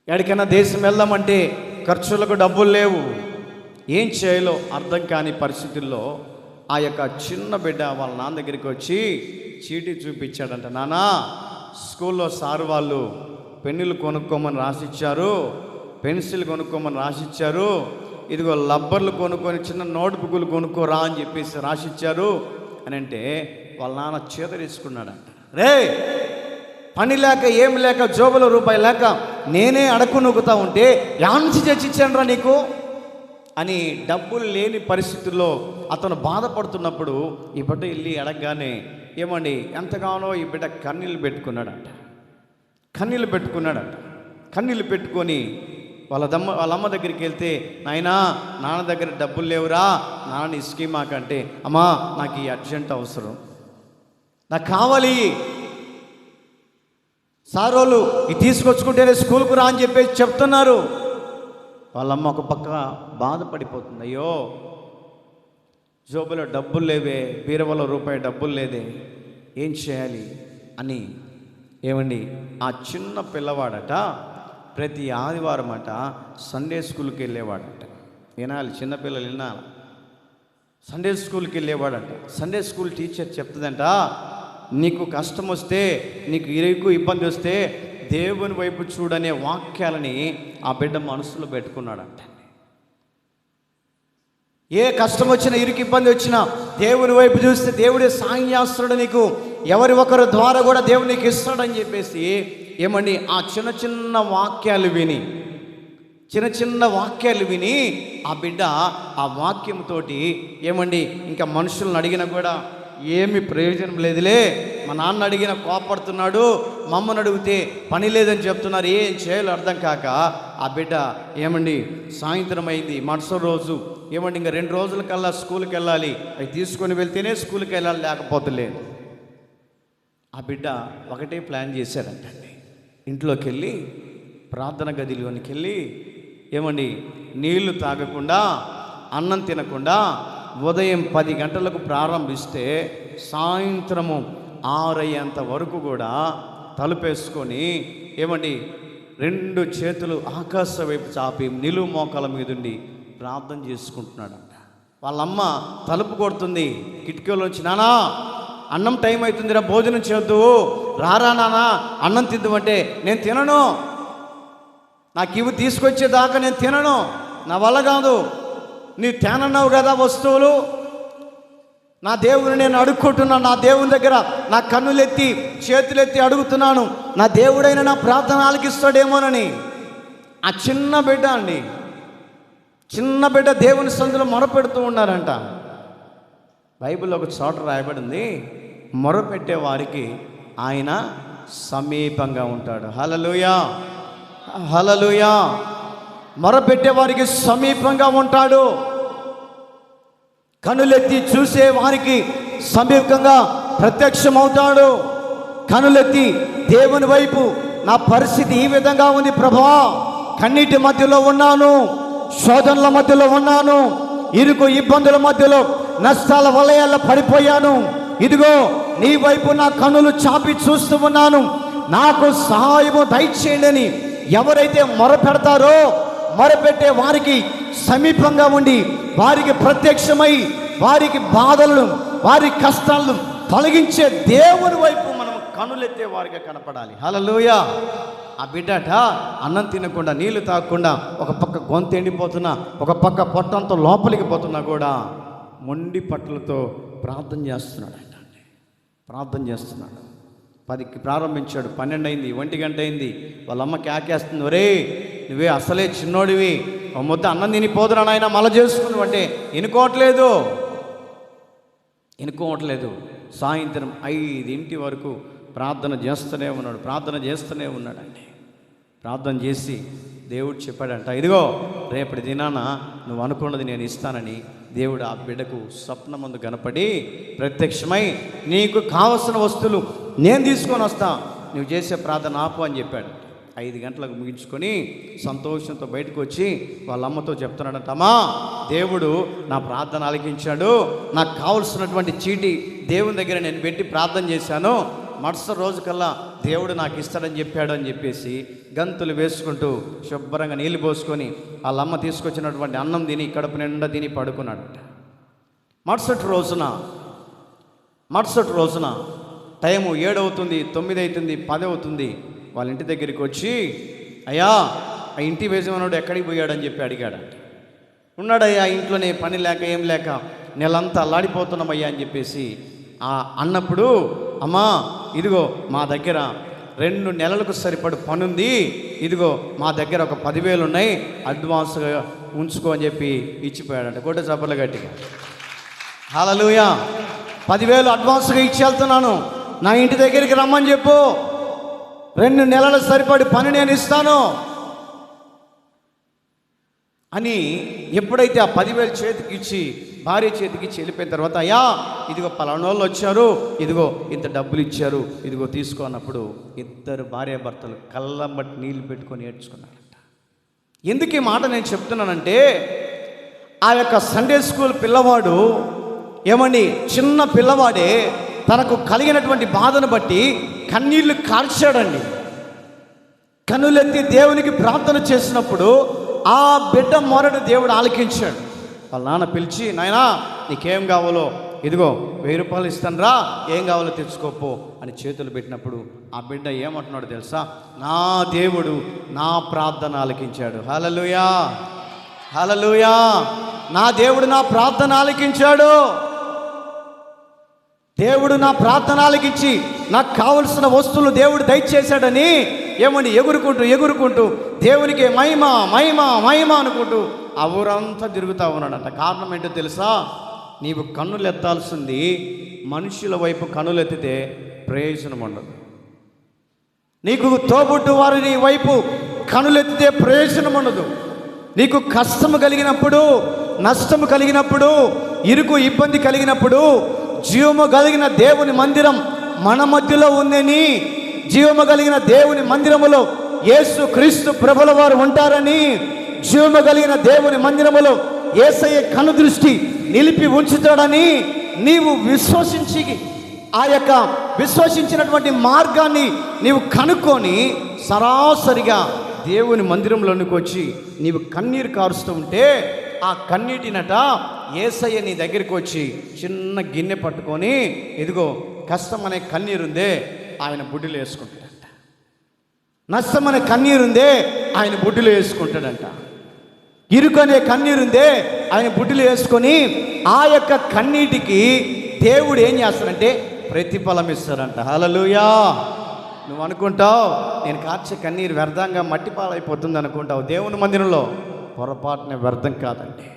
[SPEAKER 1] ఎక్కడికైనా దేశం వెళ్దామంటే ఖర్చులకు డబ్బులు లేవు. ఏం చేయాలో అర్థం కాని పరిస్థితుల్లో ఆ యొక్క చిన్న బిడ్డ వాళ్ళ నాన్న దగ్గరికి వచ్చి చీటీ చూపించాడంట. నానా, స్కూల్లో సారు వాళ్ళు పెన్నులు కొనుక్కోమని రాసిచ్చారు, పెన్సిల్ కొనుక్కోమని రాసిచ్చారు, ఇదిగో రబ్బర్లు కొనుక్కొని చిన్న నోట్బుక్లు కొనుక్కోరా అని చెప్పేసి రాసిచ్చారు అని అంటే వాళ్ళ నాన్న చేతరేసుకున్నాడంట. రే, పని లేక ఏం లేక జోబులో రూపాయి లేక నేనే అడకు నొక్కుతా ఉంటే యాంచి చచ్చిచ్చానురా నీకు అని డబ్బులు లేని పరిస్థితుల్లో అతను బాధపడుతున్నప్పుడు ఈ బిడ్డ వెళ్ళి అడగగానే ఏమండి ఎంతగానో ఈ బిడ్డ కన్నీళ్ళు పెట్టుకున్నాడంట. కన్నీళ్ళు పెట్టుకొని వాళ్ళ అమ్మ దగ్గరికి వెళ్తే, నాయనా నాన్న దగ్గర డబ్బులు లేవురా, నాన్న ఇసుకీమాకంటే, అమ్మా నాకు ఈ అర్జెంట్ అవసరం, నాకు కావాలి, సారోళ్ళు ఇది తీసుకొచ్చుకుంటేనే స్కూల్కు రా అని చెప్పేసి చెప్తున్నారు. వాళ్ళమ్మ ఒక పక్క బాధపడిపోతుంది, అయ్యో జోబులో డబ్బులు లేవే, బీరవలో రూపాయి డబ్బులు లేదే, ఏం చేయాలి అని. ఏమండి, ఆ చిన్న పిల్లవాడట ప్రతి ఆదివారం అట సండే స్కూల్కి వెళ్ళేవాడట. వినాలి, చిన్నపిల్లలు వినాలి. సండే స్కూల్కి వెళ్ళేవాడంట. సండే స్కూల్ టీచర్ చెప్తుందంట, నీకు కష్టం వస్తే, నీకు ఇరుకు ఇబ్బంది వస్తే దేవుని వైపు చూడనే వాక్యాలని ఆ బిడ్డ మనసులో పెట్టుకున్నాడంట. ఏ కష్టం వచ్చినా, ఇరుకు ఇబ్బంది వచ్చినా దేవుని వైపు చూస్తే దేవుడే సాయం చేస్తాడు, నీకు ఎవరి ఒకరి ద్వారా కూడా దేవుడు నీకు ఇస్తాడని చెప్పేసి ఏమండి ఆ చిన్న చిన్న వాక్యాలు విని ఆ బిడ్డ ఆ వాక్యంతో ఏమండి ఇంకా మనుషులను అడిగినా కూడా ఏమి ప్రయోజనం లేదులే, మా నాన్న అడిగిన కోపడుతున్నాడు, మా అమ్మని అడిగితే పని లేదని చెప్తున్నారు, ఏం చేయాలో అర్థం కాక ఆ బిడ్డ ఏమండి సాయంత్రం అయింది, మరుసటి రోజు ఏమండి ఇంకా 2 రోజుల కల్లా స్కూల్కి వెళ్ళాలి, అవి తీసుకొని వెళ్తేనే స్కూల్కి వెళ్ళాలి, లేకపోతే లేదు. ఆ బిడ్డ ఒకటే ప్లాన్ చేశారంటండి, ఇంట్లోకి వెళ్ళి ప్రార్థన గదిలోనికి వెళ్ళి ఏమండి నీళ్లు తాగకుండా, అన్నం తినకుండా ఉదయం 10 గంటలకు ప్రారంభిస్తే సాయంత్రము 6 అయ్యేంత వరకు కూడా తలుపేసుకొని ఏమండి 2 చేతులు ఆకాశం వైపు చాపి నిలువు మోకాల మీదుండి ప్రార్థన చేసుకుంటున్నాడంట. వాళ్ళమ్మ తలుపు కొడుతుంది కిటికీలోంచి, నానా అన్నం టైం అవుతుందిరా, భోజనం చేద్దు, రారా నానా అన్నం తిద్దామంటే, నేను తినను, నాకు ఇవి తీసుకొచ్చేదాకా నేను తినను, నా వల్ల కాదు, నీవు తేనన్నావు కదా వస్తువులు, నా దేవుని నేను అడుక్కుంటున్నాను, నా దేవుని దగ్గర నా కన్నులెత్తి చేతులెత్తి అడుగుతున్నాను, నా దేవుడైన నా ప్రార్థన ఆలకిస్తాడేమోనని. ఆ చిన్న బిడ్డ దేవుని సందులో మొరపెడుతూ ఉన్నారంట. బైబిల్లో ఒక చోట రాయబడింది, మొరపెట్టే వారికి ఆయన సమీపంగా ఉంటాడు. హల్లెలూయా, హల్లెలూయా. మొరపెట్టే వారికి సమీపంగా ఉంటాడు. కనులెత్తి చూసే వారికి సమీపంగా ప్రత్యక్షమవుతాడు. కనులెత్తి దేవుని వైపు, నా పరిస్థితి ఈ విధంగా ఉంది ప్రభువా, కన్నీటి మధ్యలో ఉన్నాను, శోధనల మధ్యలో ఉన్నాను, ఇరుకు ఇబ్బందుల మధ్యలో నష్టాల వలయాల్లో పడిపోయాను, ఇదిగో నీ వైపు నా కన్నులు చాపి చూస్తూ ఉన్నాను, నాకు సహాయము దయచేయండి అని ఎవరైతే మొరపెడతారో, మొరపెట్టే వారికి సమీపంగా ఉండి వారికి ప్రత్యక్షమై వారికి బాధలను, వారి కష్టాలను తొలగించే దేవుని వైపు మనం కనులెత్తే వారికి కనపడాలి. హల్లెలూయా. ఆ బిడ్డట అన్నం తినకుండా, నీళ్లు తాగకుండా, ఒక పక్క గొంతు ఎండిపోతున్నా, ఒక పక్క పొట్టంతో లోపలికి పోతున్నా కూడా మొండి పట్టులతో ప్రార్థన చేస్తున్నాడు. ప్రార్థన చేస్తున్నాడు. 10కి ప్రారంభించాడు, 12 అయింది, 1 గంట అయింది. వాళ్ళ అమ్మ కేకేస్తుంది, ఒరే నువ్వే అసలే చిన్నోడివి, ఒక ముద్ద అన్నం తినిపోదురా నాయన మళ్ళా చేసుకుని అంటే వినుకోవట్లేదు. సాయంత్రం 5 వరకు ప్రార్థన చేస్తూనే ఉన్నాడండి. ప్రార్థన చేసి దేవుడు చెప్పాడంట, ఇదిగో రేపటి దినాన నువ్వు అనుకున్నది నేను ఇస్తానని దేవుడు ఆ బిడ్డకు స్వప్నమందు కనపడి ప్రత్యక్షమై, నీకు కావలసిన వస్తువులు నేను తీసుకొని వస్తా, నువ్వు చేసే ప్రార్థన ఆపు అని చెప్పాడు. 5 గంటలకు ముగించుకొని సంతోషంతో బయటకు వచ్చి వాళ్ళ అమ్మతో చెప్తున్నాడంట, అమ్మా దేవుడు నా ప్రార్థన ఆలకించాడు, నాకు కావలసినటువంటి చీటి దేవుని దగ్గర నేను పెట్టి ప్రార్థన చేశాను, మరుసటి రోజు కల్లా దేవుడు నాకు ఇస్తాడని చెప్పాడు అని చెప్పేసి గంతులు వేసుకుంటూ శుభ్రంగా నీళ్ళు పోసుకొని వాళ్ళ అమ్మ తీసుకొచ్చినటువంటి అన్నం తిని కడుపు నిండా తిని పడుకున్నాడట. మరుసటి రోజున టైము 7 అవుతుంది, 9 అవుతుంది, 10 అవుతుంది. వాళ్ళ ఇంటి దగ్గరికి వచ్చి, అయ్యా ఆ ఇంటి వేసేమన్నాడు ఎక్కడికి పోయాడని చెప్పి అడిగాడంట. ఉన్నాడయ్యా ఇంట్లోనే, పని లేక ఏం లేక నెలంతా అల్లాడిపోతున్నామయ్యా అని చెప్పేసి అన్నప్పుడు, అమ్మా ఇదిగో మా దగ్గర 2 నెలలకు సరిపడు పనుంది, ఇదిగో మా దగ్గర ఒక 10,000 ఉన్నాయి, అడ్వాన్స్గా ఉంచుకో అని చెప్పి ఇచ్చిపోయాడంట. కొట్టే చప్పట్లు గట్టిగా. హల్లెలూయా. 10,000 అడ్వాన్స్గా ఇచ్చి వెళ్తున్నాను, నా ఇంటి దగ్గరికి రమ్మని చెప్పు, 2 నెలల సరిపడి పని నేను ఇస్తాను. అని ఎప్పుడైతే ఆ 10,000 చేతికి ఇచ్చి భార్య చేతికి ఇచ్చి వెళ్ళిపోయిన తర్వాత, అయ్యా ఇదిగో పలానా వాళ్ళు వచ్చారు, ఇదిగో ఇంత డబ్బులు ఇచ్చారు, ఇదిగో తీసుకో అన్నప్పుడు ఇద్దరు భార్యాభర్తలు కళ్ళంబట్టి నీళ్లు పెట్టుకొని ఏడ్చుకున్నారంట. ఎందుకు ఈ మాట నేను చెప్తున్నానంటే, ఆ యొక్క సండే స్కూల్ పిల్లవాడు ఏమండి, చిన్న పిల్లవాడే తనకు కలిగినటువంటి బాధను బట్టి కన్నీళ్లు కార్చాడండి. కన్నులెత్తి దేవునికి ప్రార్థన చేసినప్పుడు ఆ బిడ్డ మొరను దేవుడు ఆలకించాడు. వాళ్ళ నాన్న పిలిచి, నాయనా నీకేం కావాలో ఇదిగో 1000 రూపాయలు ఇస్తాను రా, ఏం కావాలో తెచ్చుకోపో అని చేతులు పెట్టినప్పుడు ఆ బిడ్డ ఏమంటున్నాడు తెలుసా? నా దేవుడు నా ప్రార్థన ఆలకించాడు. హల్లెలూయా, హల్లెలూయా. నా దేవుడు నా ప్రార్థన ఆలకించాడు. దేవుడు నా ప్రార్థన ఆలకించి నాకు కావలసిన వస్తువులు దేవుడు దయచేశాడని ఏమండి ఎగురుకుంటూ దేవునికి మహిమ మహిమ మహిమ అనుకుంటూ ఆ ఊరంతా తిరుగుతూ ఉన్నాడంట. కారణం ఏంటో తెలుసా? నీవు కన్నులు ఎత్తాల్సింది మనుషుల వైపు కన్నులెత్తితే ప్రయోజనం ఉండదు. నీకు తోబుట్టు వారి నీ వైపు కన్నులెత్తితే ప్రయోజనం ఉండదు. నీకు కష్టము కలిగినప్పుడు, నష్టము కలిగినప్పుడు, ఇరుకు ఇబ్బంది కలిగినప్పుడు, జీవము కలిగిన దేవుని మందిరం మన మధ్యలో ఉందని, జీవము కలిగిన దేవుని మందిరములో యేసు క్రీస్తు ప్రభుల వారు ఉంటారని, జీవము కలిగిన దేవుని మందిరములో యేసయ్య కనుదృష్టి నిలిపి ఉంచుతాడని నీవు విశ్వసించి ఆ యొక్క విశ్వసించినటువంటి మార్గాన్ని నీవు కనుక్కొని సరాసరిగా దేవుని మందిరంలోనికి వచ్చి నీవు కన్నీరు కారుస్తూ ఉంటే, ఆ కన్నీటినట యేసయ్య నీ దగ్గరికి వచ్చి చిన్న గిన్నె పట్టుకొని, ఇదిగో కష్టం అనే కన్నీరుందే ఆయన బుడ్డిలో వేసుకుంటాడంట, నష్టం అనే కన్నీరుందే ఆయన బుడ్డిలో వేసుకుంటాడంట, ఇరుకు అనే కన్నీరుందే ఆయన బుడ్డిలో వేసుకొని ఆ యొక్క కన్నీటికి దేవుడు ఏం చేస్తాడంటే ప్రతిఫలం ఇస్తాడంట. హల్లెలూయా. నువ్వు అనుకుంటావు నేను కార్చే కన్నీరు వ్యర్థంగా మట్టిపాలైపోతుంది అనుకుంటావు. దేవుని మందిరంలో పొరపాటున వ్యర్థం కాదండి,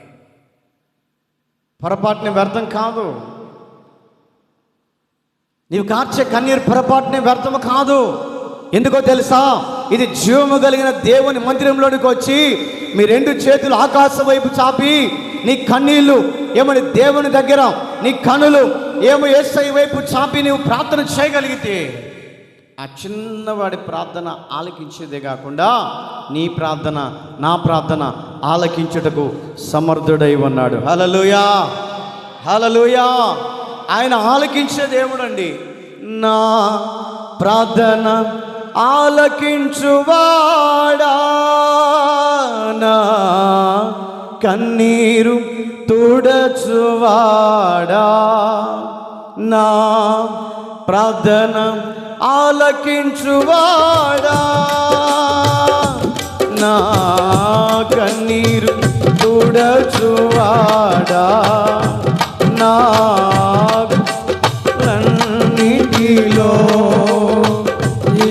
[SPEAKER 1] పొరపాటున వ్యర్థం కాదు. నీవు కార్చే కన్నీరు పొరపాటున వ్యర్థము కాదు. ఎందుకో తెలుసా? ఇది జీవము కలిగిన దేవుని మందిరంలోనికి వచ్చి మీ 2 చేతులు ఆకాశం వైపు చాపి నీ కన్నీళ్ళు ఏమని దేవుని దగ్గర నీ కన్నులు ఏమో యేసయ్య వైపు చాపి నీవు ప్రార్థన చేయగలిగితే ఆ చిన్నవాడి ప్రార్థన ఆలకించేదే కాకుండా నీ ప్రార్థన నా ప్రార్థన ఆలకించుటకు సమర్థుడై ఉన్నాడు. హల్లెలూయా, హల్లెలూయా. ఆయన ఆలకించే దేవుడండి. నా ప్రార్థన ఆలకించువాడా, నా కన్నీరు తుడచువాడా, నా ప్రార్థన ఆలకించువాడా, నా కన్నీరు తుడచువాడా, నా కన్నిటిలో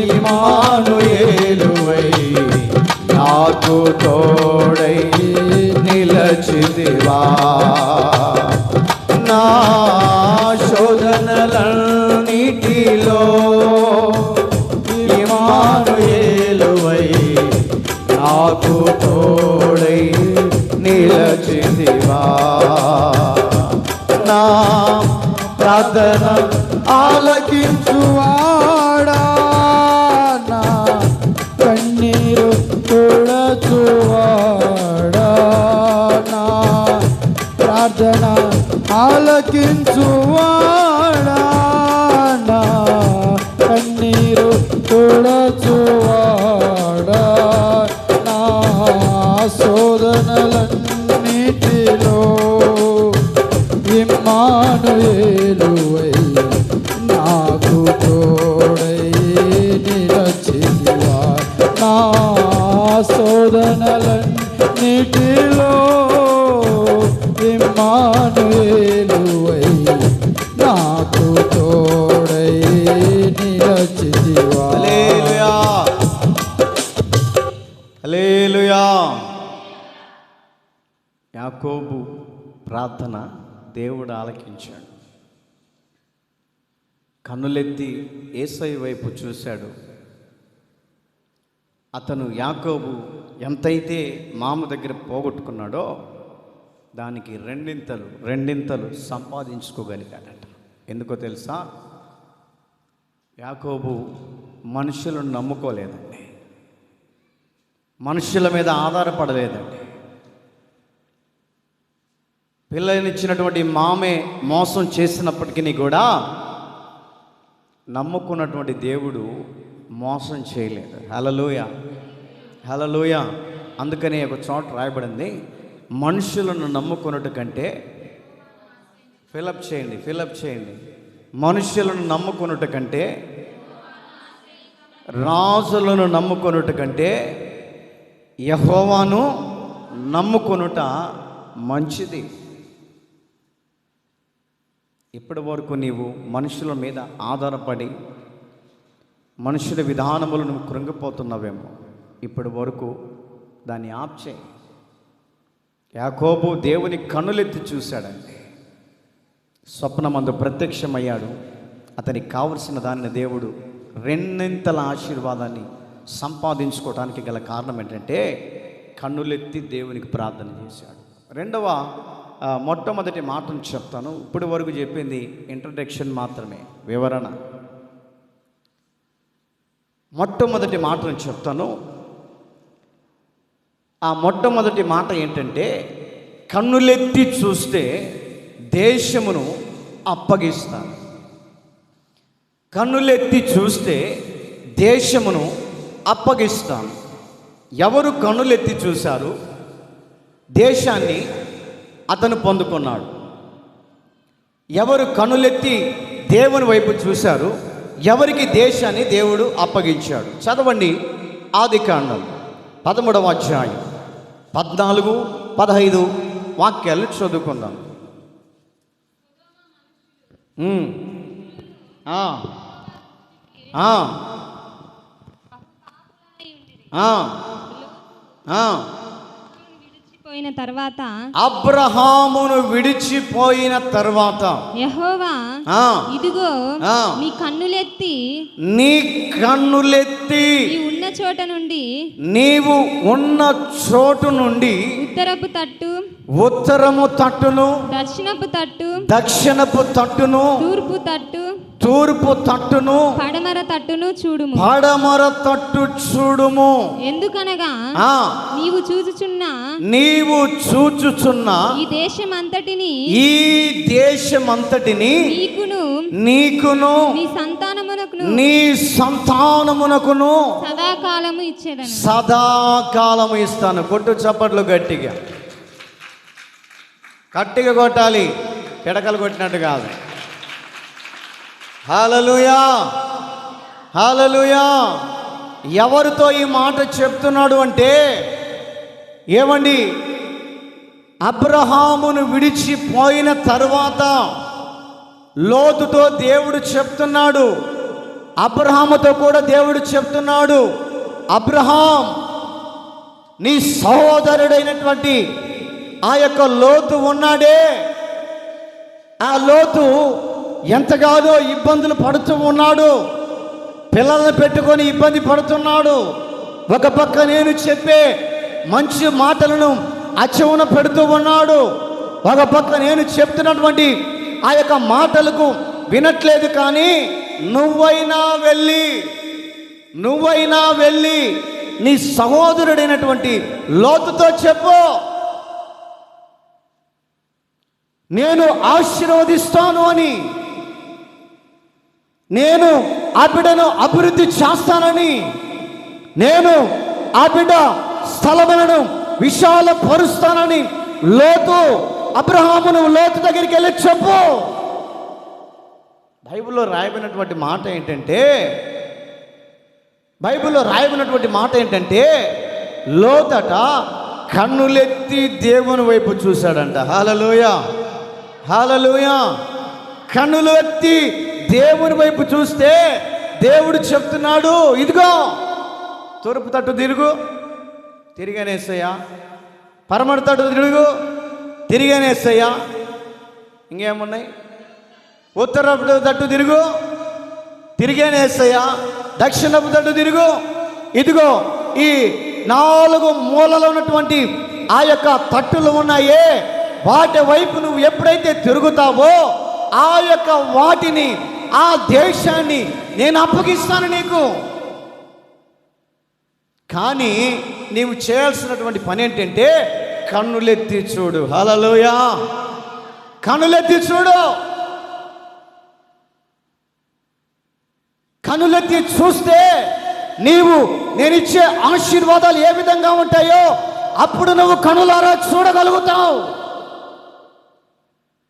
[SPEAKER 1] ఇమ్మానుయేలువై నాకు తోడై నిలచితివా, నా శోధనలన్నిటిలో ఇమ్మానుయేలువై నాకు తోడై నిలచితివా, నా ప్రార్థన
[SPEAKER 2] ఆలకించువాడా, నా కన్నీరు తుడచువాడా, నా ప్రార్థన ఆలకించువాడా, నా కన్నీరు తుడచువాడా, నా శోధనలన్నిటిలో ఇమ్మానుయేలువై నాకు తోడై నిలచితివా, నా శోధనలన్నిటిలో ఇమ్మానుయేలువై నాకు తోడై నిలచితివా.
[SPEAKER 1] హల్లెలూయా, హల్లెలూయా. యాకోబు ప్రార్థన దేవుడు ఆలకించాడు. కన్నులెత్తి యేసయ్య వైపు చూశాడు. అతను యాకోబు ఎంతైతే మామ దగ్గర పోగొట్టుకున్నాడో దానికి రెండింతలు సంపాదించుకోగలిగాడట. ఎందుకో తెలుసా? యాకోబు మనుషులను నమ్ముకోలేదండి, మనుషుల మీద ఆధారపడలేదండి. పిల్లనిచ్చినటువంటి మామే మోసం చేసినప్పటికీ కూడా నమ్ముకున్నటువంటి దేవుడు మోసం చేయలేదు. హల్లెలూయా, హల్లెలూయా. అందుకని ఒక చోట రాయబడింది, మనుషులను నమ్ముకున్నట్టు కంటే ఫిలప్ చేయండి, మనుషులను నమ్ముకున్నట్టు కంటే రాజులను నమ్ముకొనుట కంటే యెహోవాను నమ్ముకొనుట మంచిది. ఇప్పటి వరకు నీవు మనుషుల మీద ఆధారపడి మనుషుల విధానములను కృంగిపోతున్నావేమో, ఇప్పటి వరకు దాన్ని ఆప్ చేయి. యాకోబు దేవుని కన్నులెత్తి చూశాడండి, స్వప్నమందు ప్రత్యక్షమయ్యాడు. అతనికి కావలసిన దానిని దేవుడు రెండింతల ఆశీర్వాదాన్ని సంపాదించుకోవడానికి గల కారణం ఏంటంటే కన్నులెత్తి దేవునికి ప్రార్థన చేశాడు. మొట్టమొదటి మాటను చెప్తాను. ఇప్పటి వరకు చెప్పింది ఇంట్రడక్షన్ మాత్రమే, వివరణ. మొట్టమొదటి మాటను చెప్తాను. ఆ మొట్టమొదటి మాట ఏంటంటే, కన్నులెత్తి చూస్తే దేశమును అప్పగిస్తాను. కన్నులెత్తి చూస్తే దేశమును అప్పగిస్తాను. ఎవరు కన్నులెత్తి చూశారు? దేశాన్ని అతను పొందుకున్నాడు. ఎవరు కన్నులెత్తి దేవుని వైపు చూశారు? ఎవరికి దేశాన్ని దేవుడు అప్పగించాడు? చదవండి, ఆదికాండం 13వ అధ్యాయం 14, 15 వాక్యాలు చదువుకుందాం.
[SPEAKER 3] విడిచిపోయిన తర్వాత,
[SPEAKER 1] అబ్రహామును విడిచిపోయిన తర్వాత
[SPEAKER 3] యెహోవా ఇదిగో నీ కన్నులెత్తి నీవు ఉన్న చోటు నుండి ఉత్తరము తట్టును, దక్షిణపు తట్టును, తూర్పు తట్టును, పడమర తట్టు చూడుము. ఎందుకనగా నీవు చూచుచున్న ఈ దేశమంతటిని నీకును నీ సంతానమునకును సదాకాలము ఇస్తాను. కొట్టు చప్పట్లు గట్టిగా కొట్టాలి, పిడకలు కొట్టినట్టు కాదు. హల్లెలూయా, హల్లెలూయా. ఎవరితో ఈ మాట చెప్తున్నాడు అంటే, ఏమండి, అబ్రహామును విడిచిపోయిన తరువాత లోతుతో దేవుడు చెప్తున్నాడు. అబ్రహాముతో కూడా దేవుడు చెప్తున్నాడు, అబ్రహాం, నీ సహోదరుడైనటువంటి ఆ యొక్క లోతు ఉన్నాడే, ఆ లోతు ఎంతగానో ఇబ్బందులు పడుతూ ఉన్నాడు. పిల్లల్ని పెట్టుకొని ఇబ్బంది పడుతున్నాడు. ఒక పక్క నేను చెప్పే మంచి మాటలను అచ్చవున పెడుతూ ఉన్నాడు, ఒక పక్క నేను చెప్తున్నటువంటి ఆ యొక్క మాటలకు వినట్లేదు. కానీ నువ్వైనా వెళ్ళి నీ సహోదరుడైనటువంటి లోతుతో చెప్పు, నేను ఆశీర్వదిస్తాను అని, నేను ఆ బిడ్డను అభివృద్ధి చేస్తానని, నేను ఆ బిడ్డ స్థలములను విశాలపరుస్తానని అబ్రహామును లోతు దగ్గరికి వెళ్ళి చెప్పు. బైబిల్లో రాయబడినటువంటి మాట ఏంటంటే లోతట కన్నులెత్తి దేవుని వైపు చూశాడంట. హల్లెలూయా, హల్లెలూయా. కన్నులెత్తి దేవుని వైపు చూస్తే దేవుడు చెప్తున్నాడు, ఇదిగో తూర్పు తట్టు తిరిగానేసయ్యా, పరమటి తట్టు తిరిగానేసయ్యా, ఇంకేమున్నాయి, ఉత్తరపు తట్టు తిరిగానేసయ్యా, దక్షిణపు తట్టు ఇదిగో ఈ
[SPEAKER 1] 4 మూలలో ఉన్నటువంటి ఆ యొక్క తట్టులు ఉన్నాయే, వాటి వైపు నువ్వు ఎప్పుడైతే తిరుగుతావో ఆ యొక్క వాటిని, ఆ దేశాన్ని నేను అప్పగిస్తాను నీకు. కానీ నీవు చేయాల్సినటువంటి పని ఏంటంటే కన్నులెత్తి చూడు. హల్లెలూయా, కన్నులెత్తి చూడు. కన్నులెత్తి చూస్తే నీవు నేనిచ్చే ఆశీర్వాదాలు ఏ విధంగా ఉంటాయో అప్పుడు నువ్వు కనులారా చూడగలుగుతావు.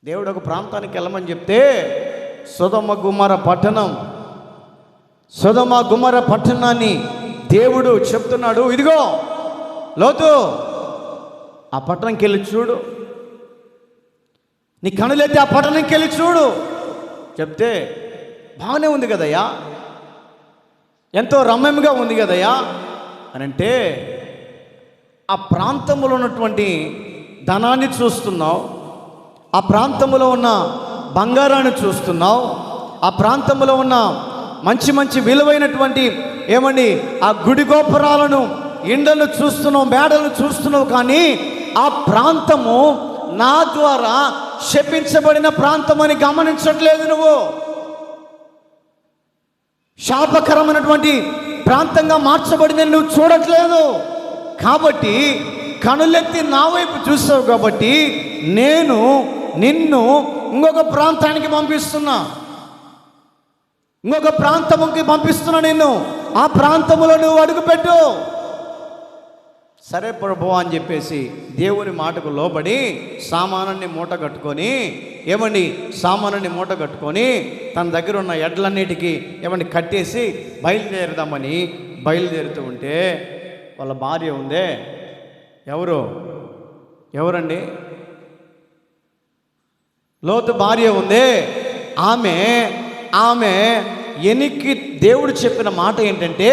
[SPEAKER 1] దేవుడు ఒక ప్రాంతానికి వెళ్ళమని చెప్తే సొదొమ గుమర పట్టణాన్ని దేవుడు చెప్తున్నాడు, ఇదిగో లోతు ఆ పట్టణంకి వెళ్ళి చూడు, నీ కనులెత్తి ఆ పట్టణంకి వెళ్ళి చూడు చెప్తే బాగానే ఉంది కదయ్యా, ఎంతో రమ్యంగా ఉంది కదయ్యా అని అంటే, ఆ ప్రాంతంలో ఉన్నటువంటి ధనాన్ని చూస్తున్నావు, ఆ ప్రాంతంలో ఉన్న బంగారాన్ని చూస్తున్నావు, ఆ ప్రాంతంలో ఉన్న మంచి మంచి విలువైనటువంటి ఆ గుడి గోపురాలను, ఇండ్లను చూస్తున్నావు, మేడలను చూస్తున్నావు. కానీ ఆ ప్రాంతము నా ద్వారా శపించబడిన ప్రాంతం అని గమనించట్లేదు. నువ్వు శాపకరమైనటువంటి ప్రాంతంగా మార్చబడిందని నువ్వు చూడట్లేదు. కాబట్టి కనులెత్తి నా వైపు చూస్తావు కాబట్టి నేను నిన్ను ఇంకొక ప్రాంతానికి పంపిస్తున్నా, ఇంకొక ప్రాంతంకి పంపిస్తున్నా నిన్ను. ఆ ప్రాంతంలో నువ్వు అడుగుపెట్టు. సరే ప్రభువా అని చెప్పేసి దేవుని మాటకు లోబడి సామానాన్ని మూట కట్టుకొని తన దగ్గర ఉన్న ఎడ్లన్నిటికీ కట్టేసి బయలుదేరుతూ ఉంటే వాళ్ళ భార్య ఉందే, ఎవరండి? లోతు భార్య ఉందే, ఆమె ఎనిక్కి దేవుడు చెప్పిన మాట ఏంటంటే,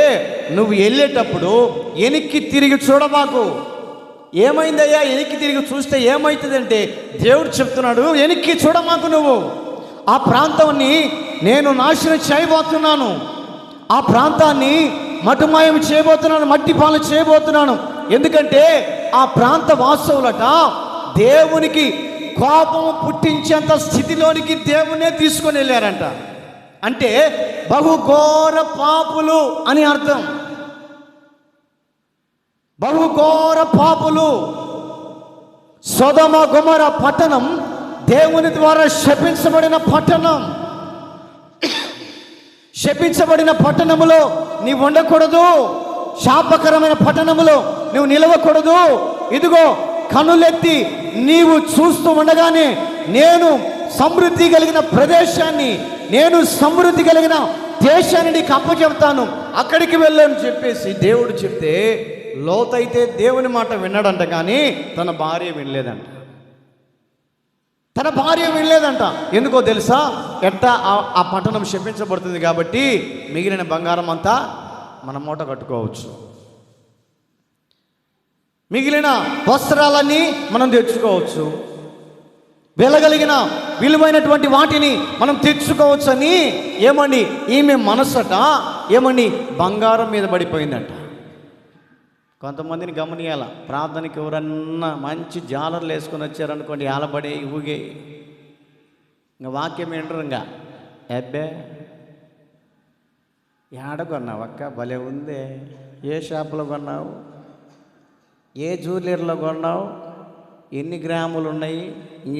[SPEAKER 1] నువ్వు వెళ్ళేటప్పుడు ఎనిక్కి తిరిగి చూడబాకు. ఏమైందయ్యా ఎనిక్కి తిరిగి చూస్తే ఏమవుతుందంటే, దేవుడు చెప్తున్నాడు ఎనిక్కి చూడమాకు, నువ్వు ఆ ప్రాంతాన్ని నేను నాశనం చేయబోతున్నాను, ఆ ప్రాంతాన్ని మటుమాయం చేయబోతున్నాను, మట్టి పాలు చేయబోతున్నాను. ఎందుకంటే ఆ ప్రాంత వాసవులట దేవునికి కోపం పుట్టించేంత స్థితిలోనికి దేవునే తీసుకొని వెళ్ళారంట. అంటే బహుఘోర పాపులు అని అర్థం. బహుఘోర పాపులు. సొదొమ గొమొర పట్టణం దేవుని ద్వారా శపించబడిన పట్టణం. శపించబడిన పట్టణములో నీవు ఉండకూడదు, శాపకరమైన పట్టణములో నువ్వు నిలవకూడదు. ఇదిగో కనులెత్తి నీవు చూస్తూ ఉండగానే నేను సమృద్ధి కలిగిన ప్రదేశాన్ని, నేను సమృద్ధి కలిగిన దేశాన్ని నీకు అప్పచెప్తాను, అక్కడికి వెళ్ళని చెప్పేసి దేవుడు చెప్తే లోతైతే దేవుని మాట విన్నాడంట, కానీ తన భార్య వినలేదంట. ఎందుకో తెలుసా? ఆ పట్టణం శపించబడుతుంది కాబట్టి మిగిలిన బంగారం అంతా మన మూట కట్టుకోవచ్చు, మిగిలిన వస్త్రాలన్నీ మనం తెచ్చుకోవచ్చు, వెలగలిగిన విలువైనటువంటి వాటిని మనం తెచ్చుకోవచ్చు అని ఈమె మనసట బంగారం మీద పడిపోయిందంట. కొంతమందిని గమనియాల, ప్రార్థనకి ఎవరన్నా మంచి జాలర్లు వేసుకొని వచ్చారనుకోండి, ఆలబడే ఊగే ఇంకా వాక్యం ఏంటారు, ఇంకా అబ్బే ఏడ కొన్నావు అక్క, భలే ఉందే, ఏ షాపులో కొన్నావు, ఏ జ్యువెలరీలో కొన్నావు, ఎన్ని గ్రాములు ఉన్నాయి,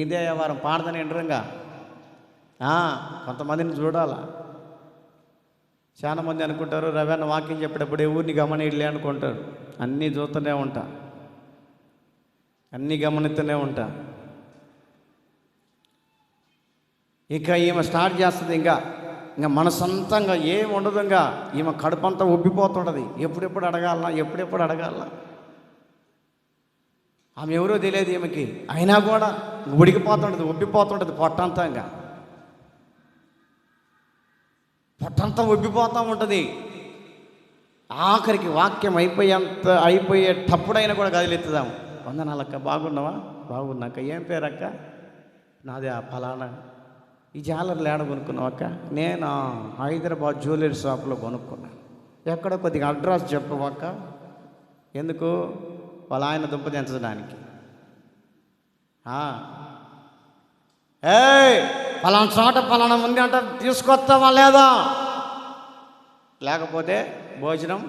[SPEAKER 1] ఇదే వారం పాడదని ఏంటరుగా. కొంతమందిని చూడాలా. చాలామంది అనుకుంటారు రవన్న వాక్యం చెప్పేటప్పుడు ఎవరిని గమనిలే అనుకుంటారు. అన్నీ చూస్తూనే ఉంటా, అన్నీ గమనిస్తూనే ఉంటా. ఇక ఈమె స్టార్ట్ చేస్తుంది, ఇంకా మనసంతంగా ఏం ఉండదు, ఇంకా ఈమె కడుపంతా ఉబ్బిపోతుంటుంది. ఎప్పుడెప్పుడు అడగాలనా. ఆమె ఎవరో తెలియదు ఈమెకి, అయినా కూడా ఉడికిపోతుంటుంది, ఉబ్బిపోతుంటుంది పొట్టంతా, ఇంకా పొట్టంతా ఉబ్బిపోతూ ఉంటుంది. ఆఖరికి వాక్యం అయిపోయేటప్పుడైనా కూడా గదిలెత్తుదాం. వందనాలక్క, బాగున్నాక, ఏం పేరక్క? నాది ఆ ఫలానా. ఈ జాలర్లు ఏడ కొనుక్కున్నావు అక్క? నేను హైదరాబాద్ జ్యువెలరీ షాప్లో కొనుక్కున్నాను. ఎక్కడ కొద్దిగా అడ్రస్ చెప్పవక్క? ఎందుకు? వాళ్ళ ఆయన దుంపదించడానికి. ఏయ్, పలానా చోట పలానా ఉంది అంట, తీసుకొస్తావా లేదా? లేకపోతే భోజనం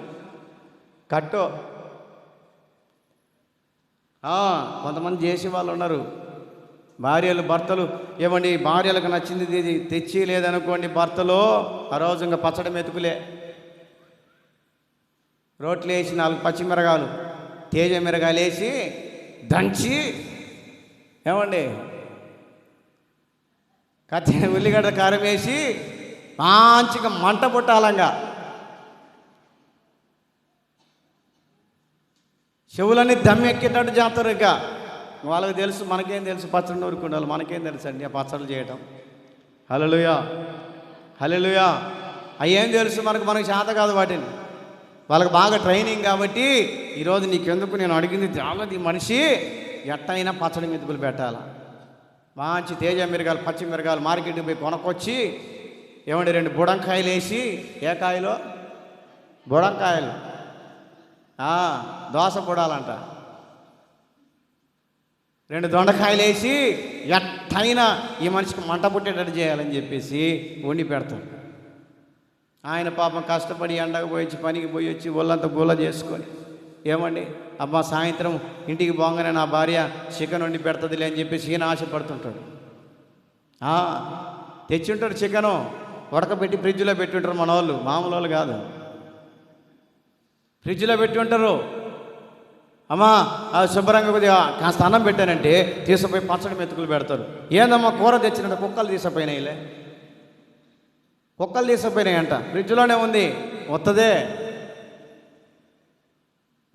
[SPEAKER 1] కట్టు. కొంతమంది చేసే వాళ్ళు ఉన్నారు. భార్యలు భర్తలు ఏమండి, భార్యలకు నచ్చింది తెచ్చి లేదనుకోండి, భర్తలు ఆ రోజు ఇంకా పచ్చడి మెతుకులే, రోట్లు వేసి 4 పచ్చిమిరగాయలు తేజ మిరగాయలు వేసి దంచి ఏమండి ఉల్లిగడ్డ కారం వేసి మంచిగా మంట పుట్టాలంగా, చెవులన్నీ దమ్మెక్కేటట్టు చేస్తారు. ఇక వాళ్ళకి తెలుసు, మనకేం తెలుసు పచ్చడి నూరుకుండాలి, మనకేం తెలుసు అండి ఆ పచ్చళ్ళు చేయటం. హల్లెలూయా, హల్లెలూయా. అయ్యేం తెలుసు మనకు చేత కాదు వాటిని. వాళ్ళకి బాగా ట్రైనింగ్ కాబట్టి ఈరోజు నీకెందుకు నేను అడిగింది చాలా మనిషి ఎట్టయినా పచ్చడి మెతుకులు పెట్టాలా, మంచి తేజ మిరగాయలు పచ్చిమిరగాయలు మార్కెట్కి పోయి కొనుక్కొచ్చి ఏమండి 2 బుడంకాయలు వేసి, ఏ కాయలు? బుడంకాయలు, దోస పొడాలంట, 2 దొండకాయలు వేసి ఎట్టయినా ఈ మనిషికి మంట పుట్టేటట్టు చేయాలని చెప్పేసి వండి పెడతాడు. ఆయన పాపం కష్టపడి ఎండకు పోయి పనికి పోయి వచ్చి ఒళ్ళంతా గుల్ల చేసుకొని ఏమండి అబ్బా సాయంత్రం ఇంటికి పోగానే నా భార్య చికెన్ వండి పెడుతుందిలే అని చెప్పేసి ఈయన ఆశపడుతుంటాడు. తెచ్చింటాడు చికెను, ఉడకబెట్టి ఫ్రిడ్జ్లో పెట్టి ఉంటారు మన వాళ్ళు, మామూలు వాళ్ళు కాదు. ఫ్రిడ్జ్లో పెట్టి ఉంటారు. అమ్మా శుభ్రంగా కొద్దిగా కాస్త అన్నం పెట్టానంటే తీసుకుపోయి పచ్చడి మెతుకులు పెడతారు. ఏందమ్మా కూర తెచ్చినట్టు కుక్కలు తీసుకుపోయినాయిలే, కుక్కలు తీసుకుపోయినాయంట, ఫ్రిడ్జ్లోనే ఉంది వస్తుందే.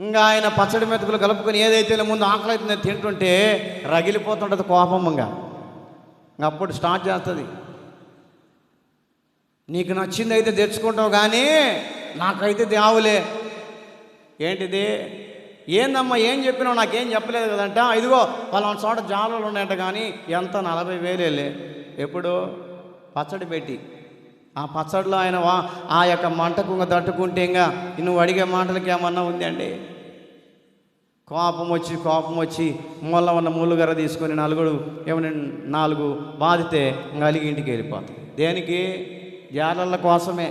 [SPEAKER 1] ఇంకా ఆయన పచ్చడి మెతుకులు కలుపుకొని ఏదైతే ముందు ఆకలి అవుతుందో తింటుంటే రగిలిపోతుంటుంది కోపం. ఇంకా అప్పుడు స్టార్ట్ చేస్తుంది, నీకు నచ్చింది అయితే తెచ్చుకుంటావు కానీ నాకైతే దేవులే. ఏంటిది? ఏందమ్మా ఏం చెప్పినావు, నాకేం చెప్పలేదు కదంట. ఇదిగో పలానా చోట జాలలు ఉన్నాయంట, కానీ ఎంత 40,000 ఎప్పుడు పచ్చడి పెట్టి ఆ పచ్చడిలో ఆయన ఆ యొక్క మంటకు తట్టుకుంటే ఇంకా నువ్వు అడిగే మాటలకి ఏమన్నా ఉంది అండి? కోపం వచ్చి మూల ఉన్న ముళ్ళుగర్ర తీసుకొని 4 బాధితే ఇంకా అలిగి ఇంటికి వెళ్ళిపోతాం. దేనికి? జాలల కోసమే.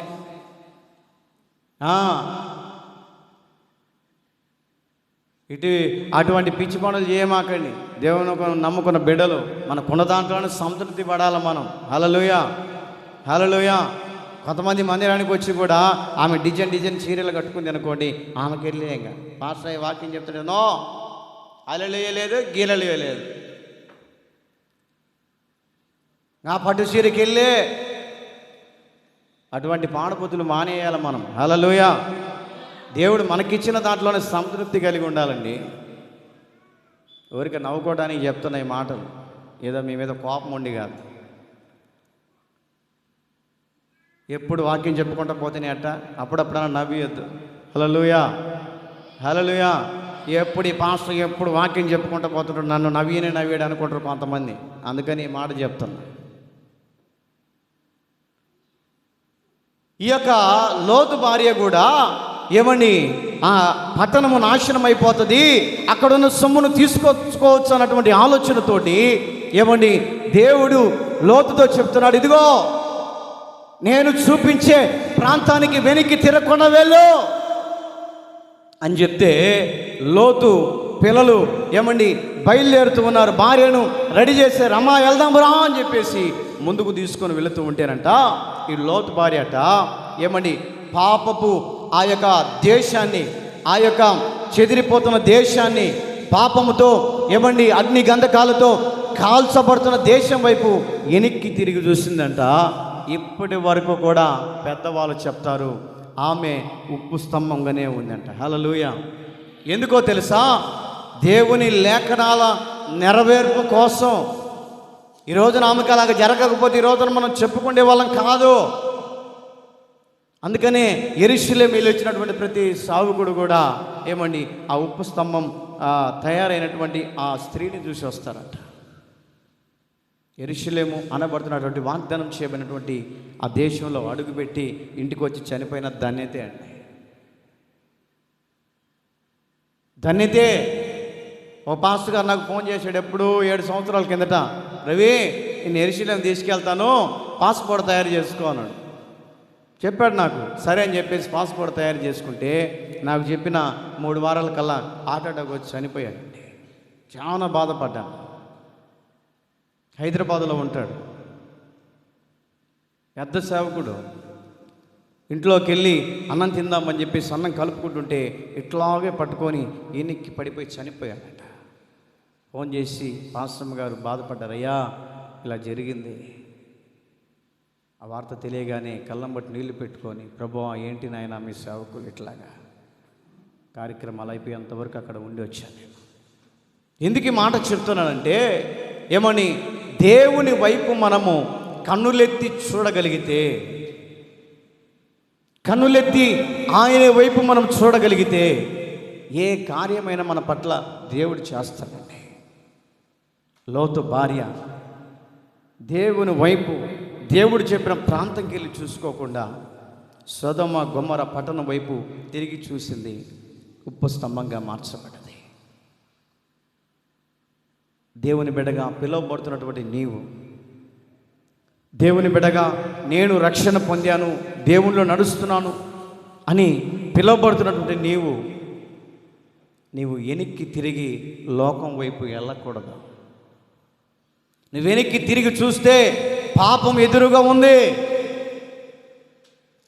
[SPEAKER 1] ఇటు అటువంటి పిచ్చి పనులు చేయమాకండి. దేవుని నమ్ముకున్న బిడ్డలు మనకున్న దాంట్లోనే సంతృప్తి పడాలి మనం. హల్లెలూయా, హల్లెలూయా. కొంతమంది మందిరానికి వచ్చి కూడా ఆమె డిజైన్ చీరలు కట్టుకుంది అనుకోండి, ఆమెకి వెళ్ళి ఇంకా పాస్టర్ వాక్యం చెప్తాడు, నో హల్లెలూయా లేదు, గీలలుయా లేదు. నా పట్టు చీరకి వెళ్ళి అటువంటి పాడబుద్ధులు మానేయాలి మనం. హల్లెలూయా. దేవుడు మనకిచ్చిన దాంట్లోనే సంతృప్తి కలిగి ఉండాలండి. ఎవరికి నవ్వుకోవడానికి చెప్తున్న ఈ మాటలు, ఏదో మీ మీద కోపం ఉండి కాదు. ఎప్పుడు వాక్యం చెప్పుకుంటా పోతేనే అట్ట అప్పుడప్పుడన్నా నవ్వియొద్దు. హల్లెలూయా, హల్లెలూయా. ఎప్పుడు ఈ పాస్టర్ ఎప్పుడు వాక్యం చెప్పుకుంటా పోతుంటాడు, నన్ను నవ్వాడు అనుకుంటారు కొంతమంది. అందుకని ఈ మాట చెప్తున్నా. ఈ యొక్క లోతు భార్య కూడా ఏమని ఆ పట్టణము నాశనం అయిపోతుంది, అక్కడున్న సొమ్మును తీసుకొచ్చుకోవచ్చు అన్నటువంటి ఆలోచనతోటి ఏమండి దేవుడు లోతుతో చెప్తున్నాడు, ఇదిగో నేను చూపించే ప్రాంతానికి వెనక్కి తిరగకుండా వెళ్ళు అని చెప్తే లోతు పిల్లలు ఏమండి బయలుదేరుతూ ఉన్నారు. భార్యను రెడీ చేశారు, అమ్మా వెళ్దాం రా అని చెప్పేసి ముందుకు తీసుకొని వెళుతూ ఉంటేనంట ఈ లోతు భార్య అట ఏమండి పాపపు ఆ యొక్క దేశాన్ని, ఆ యొక్క చెదిరిపోతున్న దేశాన్ని, పాపముతో ఏమండి అగ్ని గంధకాలతో కాల్చబడుతున్న దేశం వైపు వెనక్కి తిరిగి చూసిందంట. ఇప్పటి వరకు కూడా పెద్దవాళ్ళు చెప్తారు ఆమె ఉప్పు స్తంభంగానే ఉందంట. హల్లెలూయా. ఎందుకో తెలుసా? దేవుని లేఖనాల నెరవేర్పు కోసం. ఈ రోజున ఆమెకు అలాగ జరగకపోతే ఈ రోజున మనం చెప్పుకునే వాళ్ళం కాదు. అందుకనే యెరూషలేములో వచ్చినటువంటి ప్రతి సావుకుడు కూడా ఏమండి ఆ ఉప్పు స్తంభం తయారైనటువంటి ఆ స్త్రీని చూసి వస్తారట. యెరూషలేము అనబడుతున్నటువంటి వాగ్దానం చేయబడినటువంటి ఆ దేశంలో అడుగుపెట్టి ఇంటికి వచ్చి చనిపోయిన ధన్యతే అండి. ధన్యతే. ఓ పాస్టర్ గారు నాకు ఫోన్ చేశాడు ఎప్పుడు 7 సంవత్సరాల కిందట, రవి నేను యెరూషలేం తీసుకెళ్తాను, పాస్పోర్ట్ తయారు చేసుకో అన్నాడు. చెప్పాడు నాకు. సరే అని చెప్పేసి పాస్పోర్ట్ తయారు చేసుకుంటే నాకు చెప్పిన 3 వారాల కల్లా హార్ట్ అటాక్ వచ్చి చనిపోయాడండి. చాలా బాధపడ్డాను. హైదరాబాద్లో ఉంటాడు, పెద్ద సేవకుడు. ఇంట్లోకి వెళ్ళి అన్నం తిందామని చెప్పేసి అన్నం కలుపుకుంటుంటే ఇట్లాగే పట్టుకొని ఎన్నికి పడిపోయి చనిపోయాడట. ఫోన్ చేసి పాస్టమ్ గారు బాధపడ్డారు, అయ్యా ఇలా జరిగింది. ఆ వార్త తెలియగానే కళ్ళం బట్టి నీళ్లు పెట్టుకొని, ప్రభువా ఏంటి నాయన మీ సేవకులు ఇట్లాగా. కార్యక్రమాలు అయిపోయేంతవరకు అక్కడ ఉండి వచ్చాను నేను. ఎందుకు ఈ మాట చెప్తున్నానంటే, ఏమని దేవుని వైపు మనము కన్నులెత్తి చూడగలిగితే, కన్నులెత్తి ఆయన వైపు మనం చూడగలిగితే ఏ కార్యమైనా మన పట్ల దేవుడు చేస్తాడండి. లోతు భార్య దేవుని వైపు, దేవుడు చెప్పిన ప్రాంతంకి వెళ్ళి చూసుకోకుండా సొదొమ గొమొర్రా పట్టణం వైపు తిరిగి చూసింది. ఉప్పు స్తంభంగా మార్చబడ్డది. దేవుని బిడ్డగా పిలువబడుతున్నటువంటి నీవు, దేవుని బిడ్డగా నేను రక్షణ పొందాను, దేవునిలో నడుస్తున్నాను అని పిలువబడుతున్నటువంటి నీవు వెనక్కి తిరిగి లోకం వైపు వెళ్ళకూడదు. నువ్వు వెనక్కి తిరిగి చూస్తే పాపం ఎదురుగా ఉంది.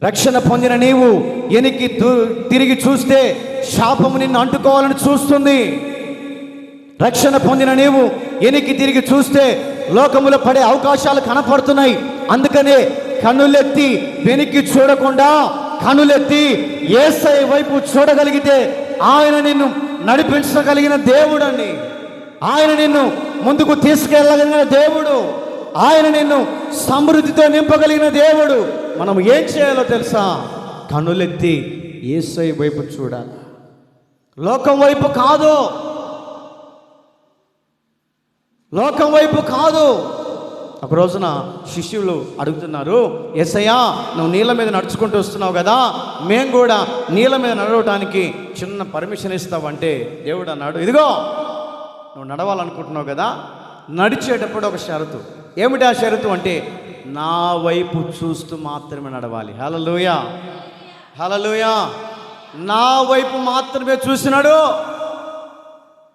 [SPEAKER 1] రక్షణ పొందిన నీవు వెనక్కి తిరిగి చూస్తే శాపము నిన్ను అంటుకోవాలని చూస్తుంది. రక్షణ పొందిన నీవు వెనక్కి తిరిగి చూస్తే లోకములో పడే అవకాశాలు కనపడుతున్నాయి. అందుకనే కన్నులెత్తి వెనక్కి చూడకుండా కన్నులెత్తి యేసయ్య వైపు చూడగలిగితే ఆయన నిన్ను నడిపించగలిగిన దేవుడు అండి. ఆయన నిన్ను ముందుకు తీసుకెళ్ళగలిగిన దేవుడు, ఆయన నిన్ను సమృద్ధితో నింపగలిగిన దేవుడు. మనం ఏం చేయాలో తెలుసా? కన్నులెత్తి యేసయ్య వైపు చూడాలి, లోకం వైపు కాదు, లోకం వైపు కాదు. ఒక రోజున శిష్యులు అడుగుతున్నారు, యేసయ్యా నువ్వు నీళ్ళ మీద నడుచుకుంటూ వస్తున్నావు కదా, మేము కూడా నీళ్ళ మీద నడవటానికి చిన్న పర్మిషన్ ఇస్తావంటే దేవుడు అన్నాడు, ఇదిగో నువ్వు నడవాలనుకుంటున్నావు కదా, నడిచేటప్పుడు ఒక షరతు. ఏమిటి ఆ షరతు అంటే, నా వైపు చూస్తూ మాత్రమే నడవాలి. హల్లెలూయా, హల్లెలూయా. నా వైపు మాత్రమే చూసినాడు.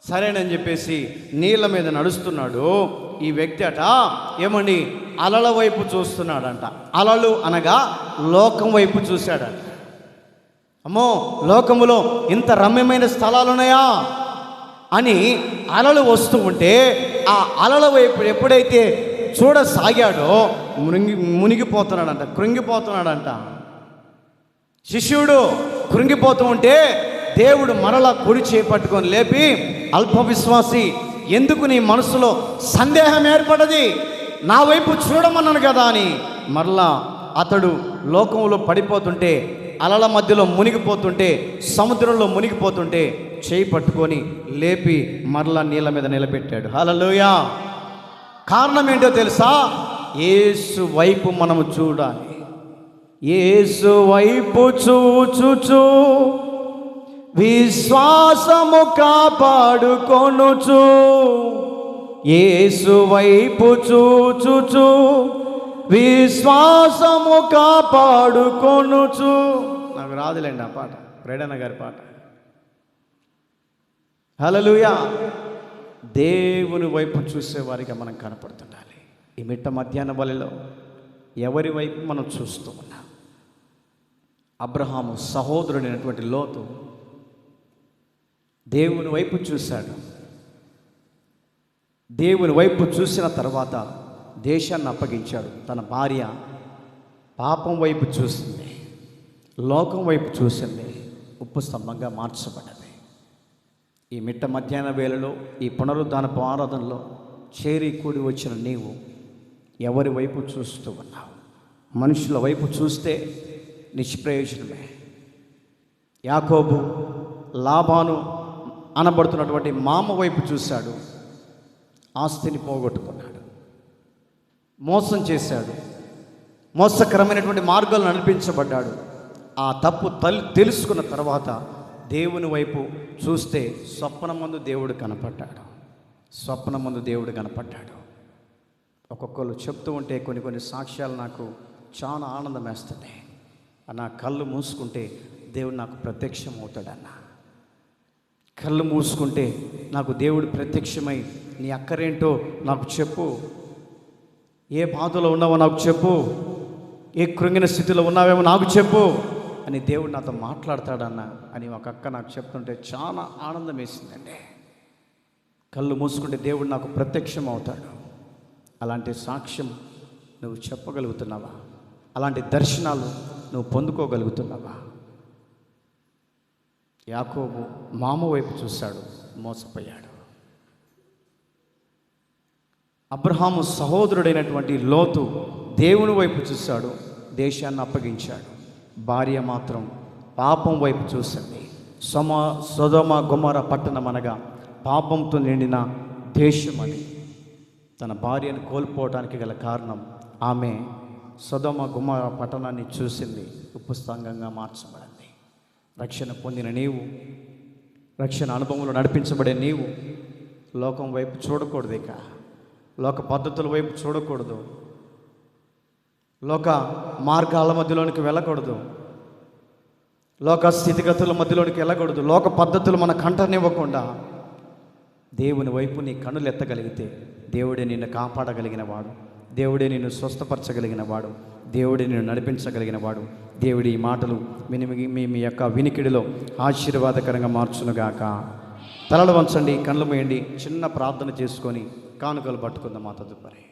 [SPEAKER 1] సరేనని చెప్పేసి నీళ్ళ మీద నడుస్తున్నాడు. ఈ వ్యక్తి అట ఏమండి అలల వైపు చూస్తున్నాడంట. అలలు అనగా లోకం వైపు చూశాడంట. అమ్మో, లోకములో ఇంత రమ్యమైన స్థలాలు ఉన్నాయా అని అలలు వస్తూ ఉంటే ఆ అలల వైపు ఎప్పుడైతే చూడసాగాడో మునిగిపోతున్నాడంట, కృంగిపోతున్నాడంట. శిష్యుడు కృంగిపోతూ ఉంటే దేవుడు మరలా కుడి చేపట్టుకొని లేపి, అల్ప విశ్వాసి, ఎందుకు నీ మనసులో సందేహం ఏర్పడది, నా వైపు చూడమన్నాను కదా అని మరలా అతడు లోకంలో పడిపోతుంటే, అలల మధ్యలో మునిగిపోతుంటే, సముద్రంలో మునిగిపోతుంటే చేయి పట్టుకొని లేపి మరలా నీళ్ళ మీద నిలబెట్టాడు. హల్లెలూయా. కారణం ఏంటో తెలుసా? యేసు వైపు మనము చూడాలి. యేసు వైపు చూచుచు విశ్వాసము కాపాడుకొనుచు, యేసు వైపు చూచుచు విశ్వాసము కాపాడుకొనుచు. నాకు రాదులేండి ఆ పాట, రేడన్న గారి పాట. హల్లెలూయా. దేవుని వైపు చూసేవారిగా మనం కనపడుతుండాలి. ఈ మిట్ట మధ్యాహ్న బలిలో ఎవరి వైపు మనం చూస్తూ ఉన్నాం? అబ్రహాము సహోదరుడైనటువంటి లోతు దేవుని వైపు చూశాడు. దేవుని వైపు చూసిన తర్వాత దేశాన్ని అప్పగించాడు. తన భార్య పాపం వైపు చూసింది, లోకం వైపు చూసింది, ఉప్పు స్తంభంగా మార్చబడ్డది. ఈ మిట్ట మధ్యాహ్న వేళలో ఈ పునరుద్ధానపు ఆరాధనలో చేరి కూడి వచ్చిన నీవు ఎవరి వైపు చూస్తూ ఉన్నావు? మనుషుల వైపు చూస్తే నిష్ప్రయోజనమే. యాకోబు లాబాను అనబడుతున్నటువంటి మామ వైపు చూశాడు, ఆస్తిని పోగొట్టుకున్నాడు, మోసం చేశాడు, మోసకరమైనటువంటి మార్గాలు నడిపించబడ్డాడు. ఆ తప్పు తెలుసుకున్న తర్వాత దేవుని వైపు చూస్తే స్వప్నమందు దేవుడు కనపడ్డాడు. స్వప్నమందు దేవుడు కనపడ్డాడు. ఒక్కొక్కరు చెప్తూ ఉంటే కొన్ని సాక్ష్యాలు నాకు చాలా ఆనందం వేస్తుంది. నా కళ్ళు మూసుకుంటే దేవుడు నాకు ప్రత్యక్షం అవుతాడన్న. కళ్ళు మూసుకుంటే నాకు దేవుడు ప్రత్యక్షమై నీ అక్కరేంటో నాకు చెప్పు, ఏ బాధలో ఉన్నావో నాకు చెప్పు, ఏ కృంగిన స్థితిలో ఉన్నావేమో నాకు చెప్పు అని దేవుడు నాతో మాట్లాడతాడన్న అని ఒక అక్క నాకు చెప్తుంటే చాలా ఆనందం వేసిందండి. కళ్ళు మూసుకుంటే దేవుడు నాకు ప్రత్యక్షం అవుతాడు. అలాంటి సాక్ష్యం నువ్వు చెప్పగలుగుతున్నావా? అలాంటి దర్శనాలు నువ్వు పొందుకోగలుగుతున్నావా? యాకోబు మామ వైపు చూశాడు, మోసపోయాడు. అబ్రహాము సహోదరుడైనటువంటి లోతు దేవుని వైపు చూశాడు, దేశాన్ని అప్పగించాడు. భార్య మాత్రం పాపం వైపు చూసింది. సొదొమ గొమొర్రా పట్టణం అనగా పాపంతో నిండిన దేశం అని. తన భార్యను కోల్పోవడానికి గల కారణం ఆమె సొదొమ గొమొర్రా పట్టణాన్ని చూసింది, ఉప్పు స్తంభంగా మార్చబడింది. రక్షణ పొందిన నీవు, రక్షణ అనుభవంలో నడిపించబడే నీవు లోకం వైపు చూడకూడదు, ఇక లోక పద్ధతుల వైపు చూడకూడదు, లోక మార్గాల మధ్యలోనికి వెళ్ళకూడదు, లోక స్థితిగతుల మధ్యలోనికి వెళ్ళకూడదు. లోక పద్ధతులు మన కంటనివ్వకుండా దేవుని వైపు నీ కన్నులు ఎత్తగలిగితే దేవుడే నిన్ను కాపాడగలిగిన వాడు, దేవుడే నిన్ను స్వస్థపరచగలిగిన వాడు, దేవుడే నిన్ను నడిపించగలిగిన వాడు. దేవుడి ఈ మాటలు మీ యొక్క వినికిడిలో ఆశీర్వాదకరంగా మార్చునుగాక. తలలు వంచండి, కళ్ళు మూయండి, చిన్న ప్రార్థన చేసుకొని కానుకలు పట్టుకుందాం. మా తదుపరి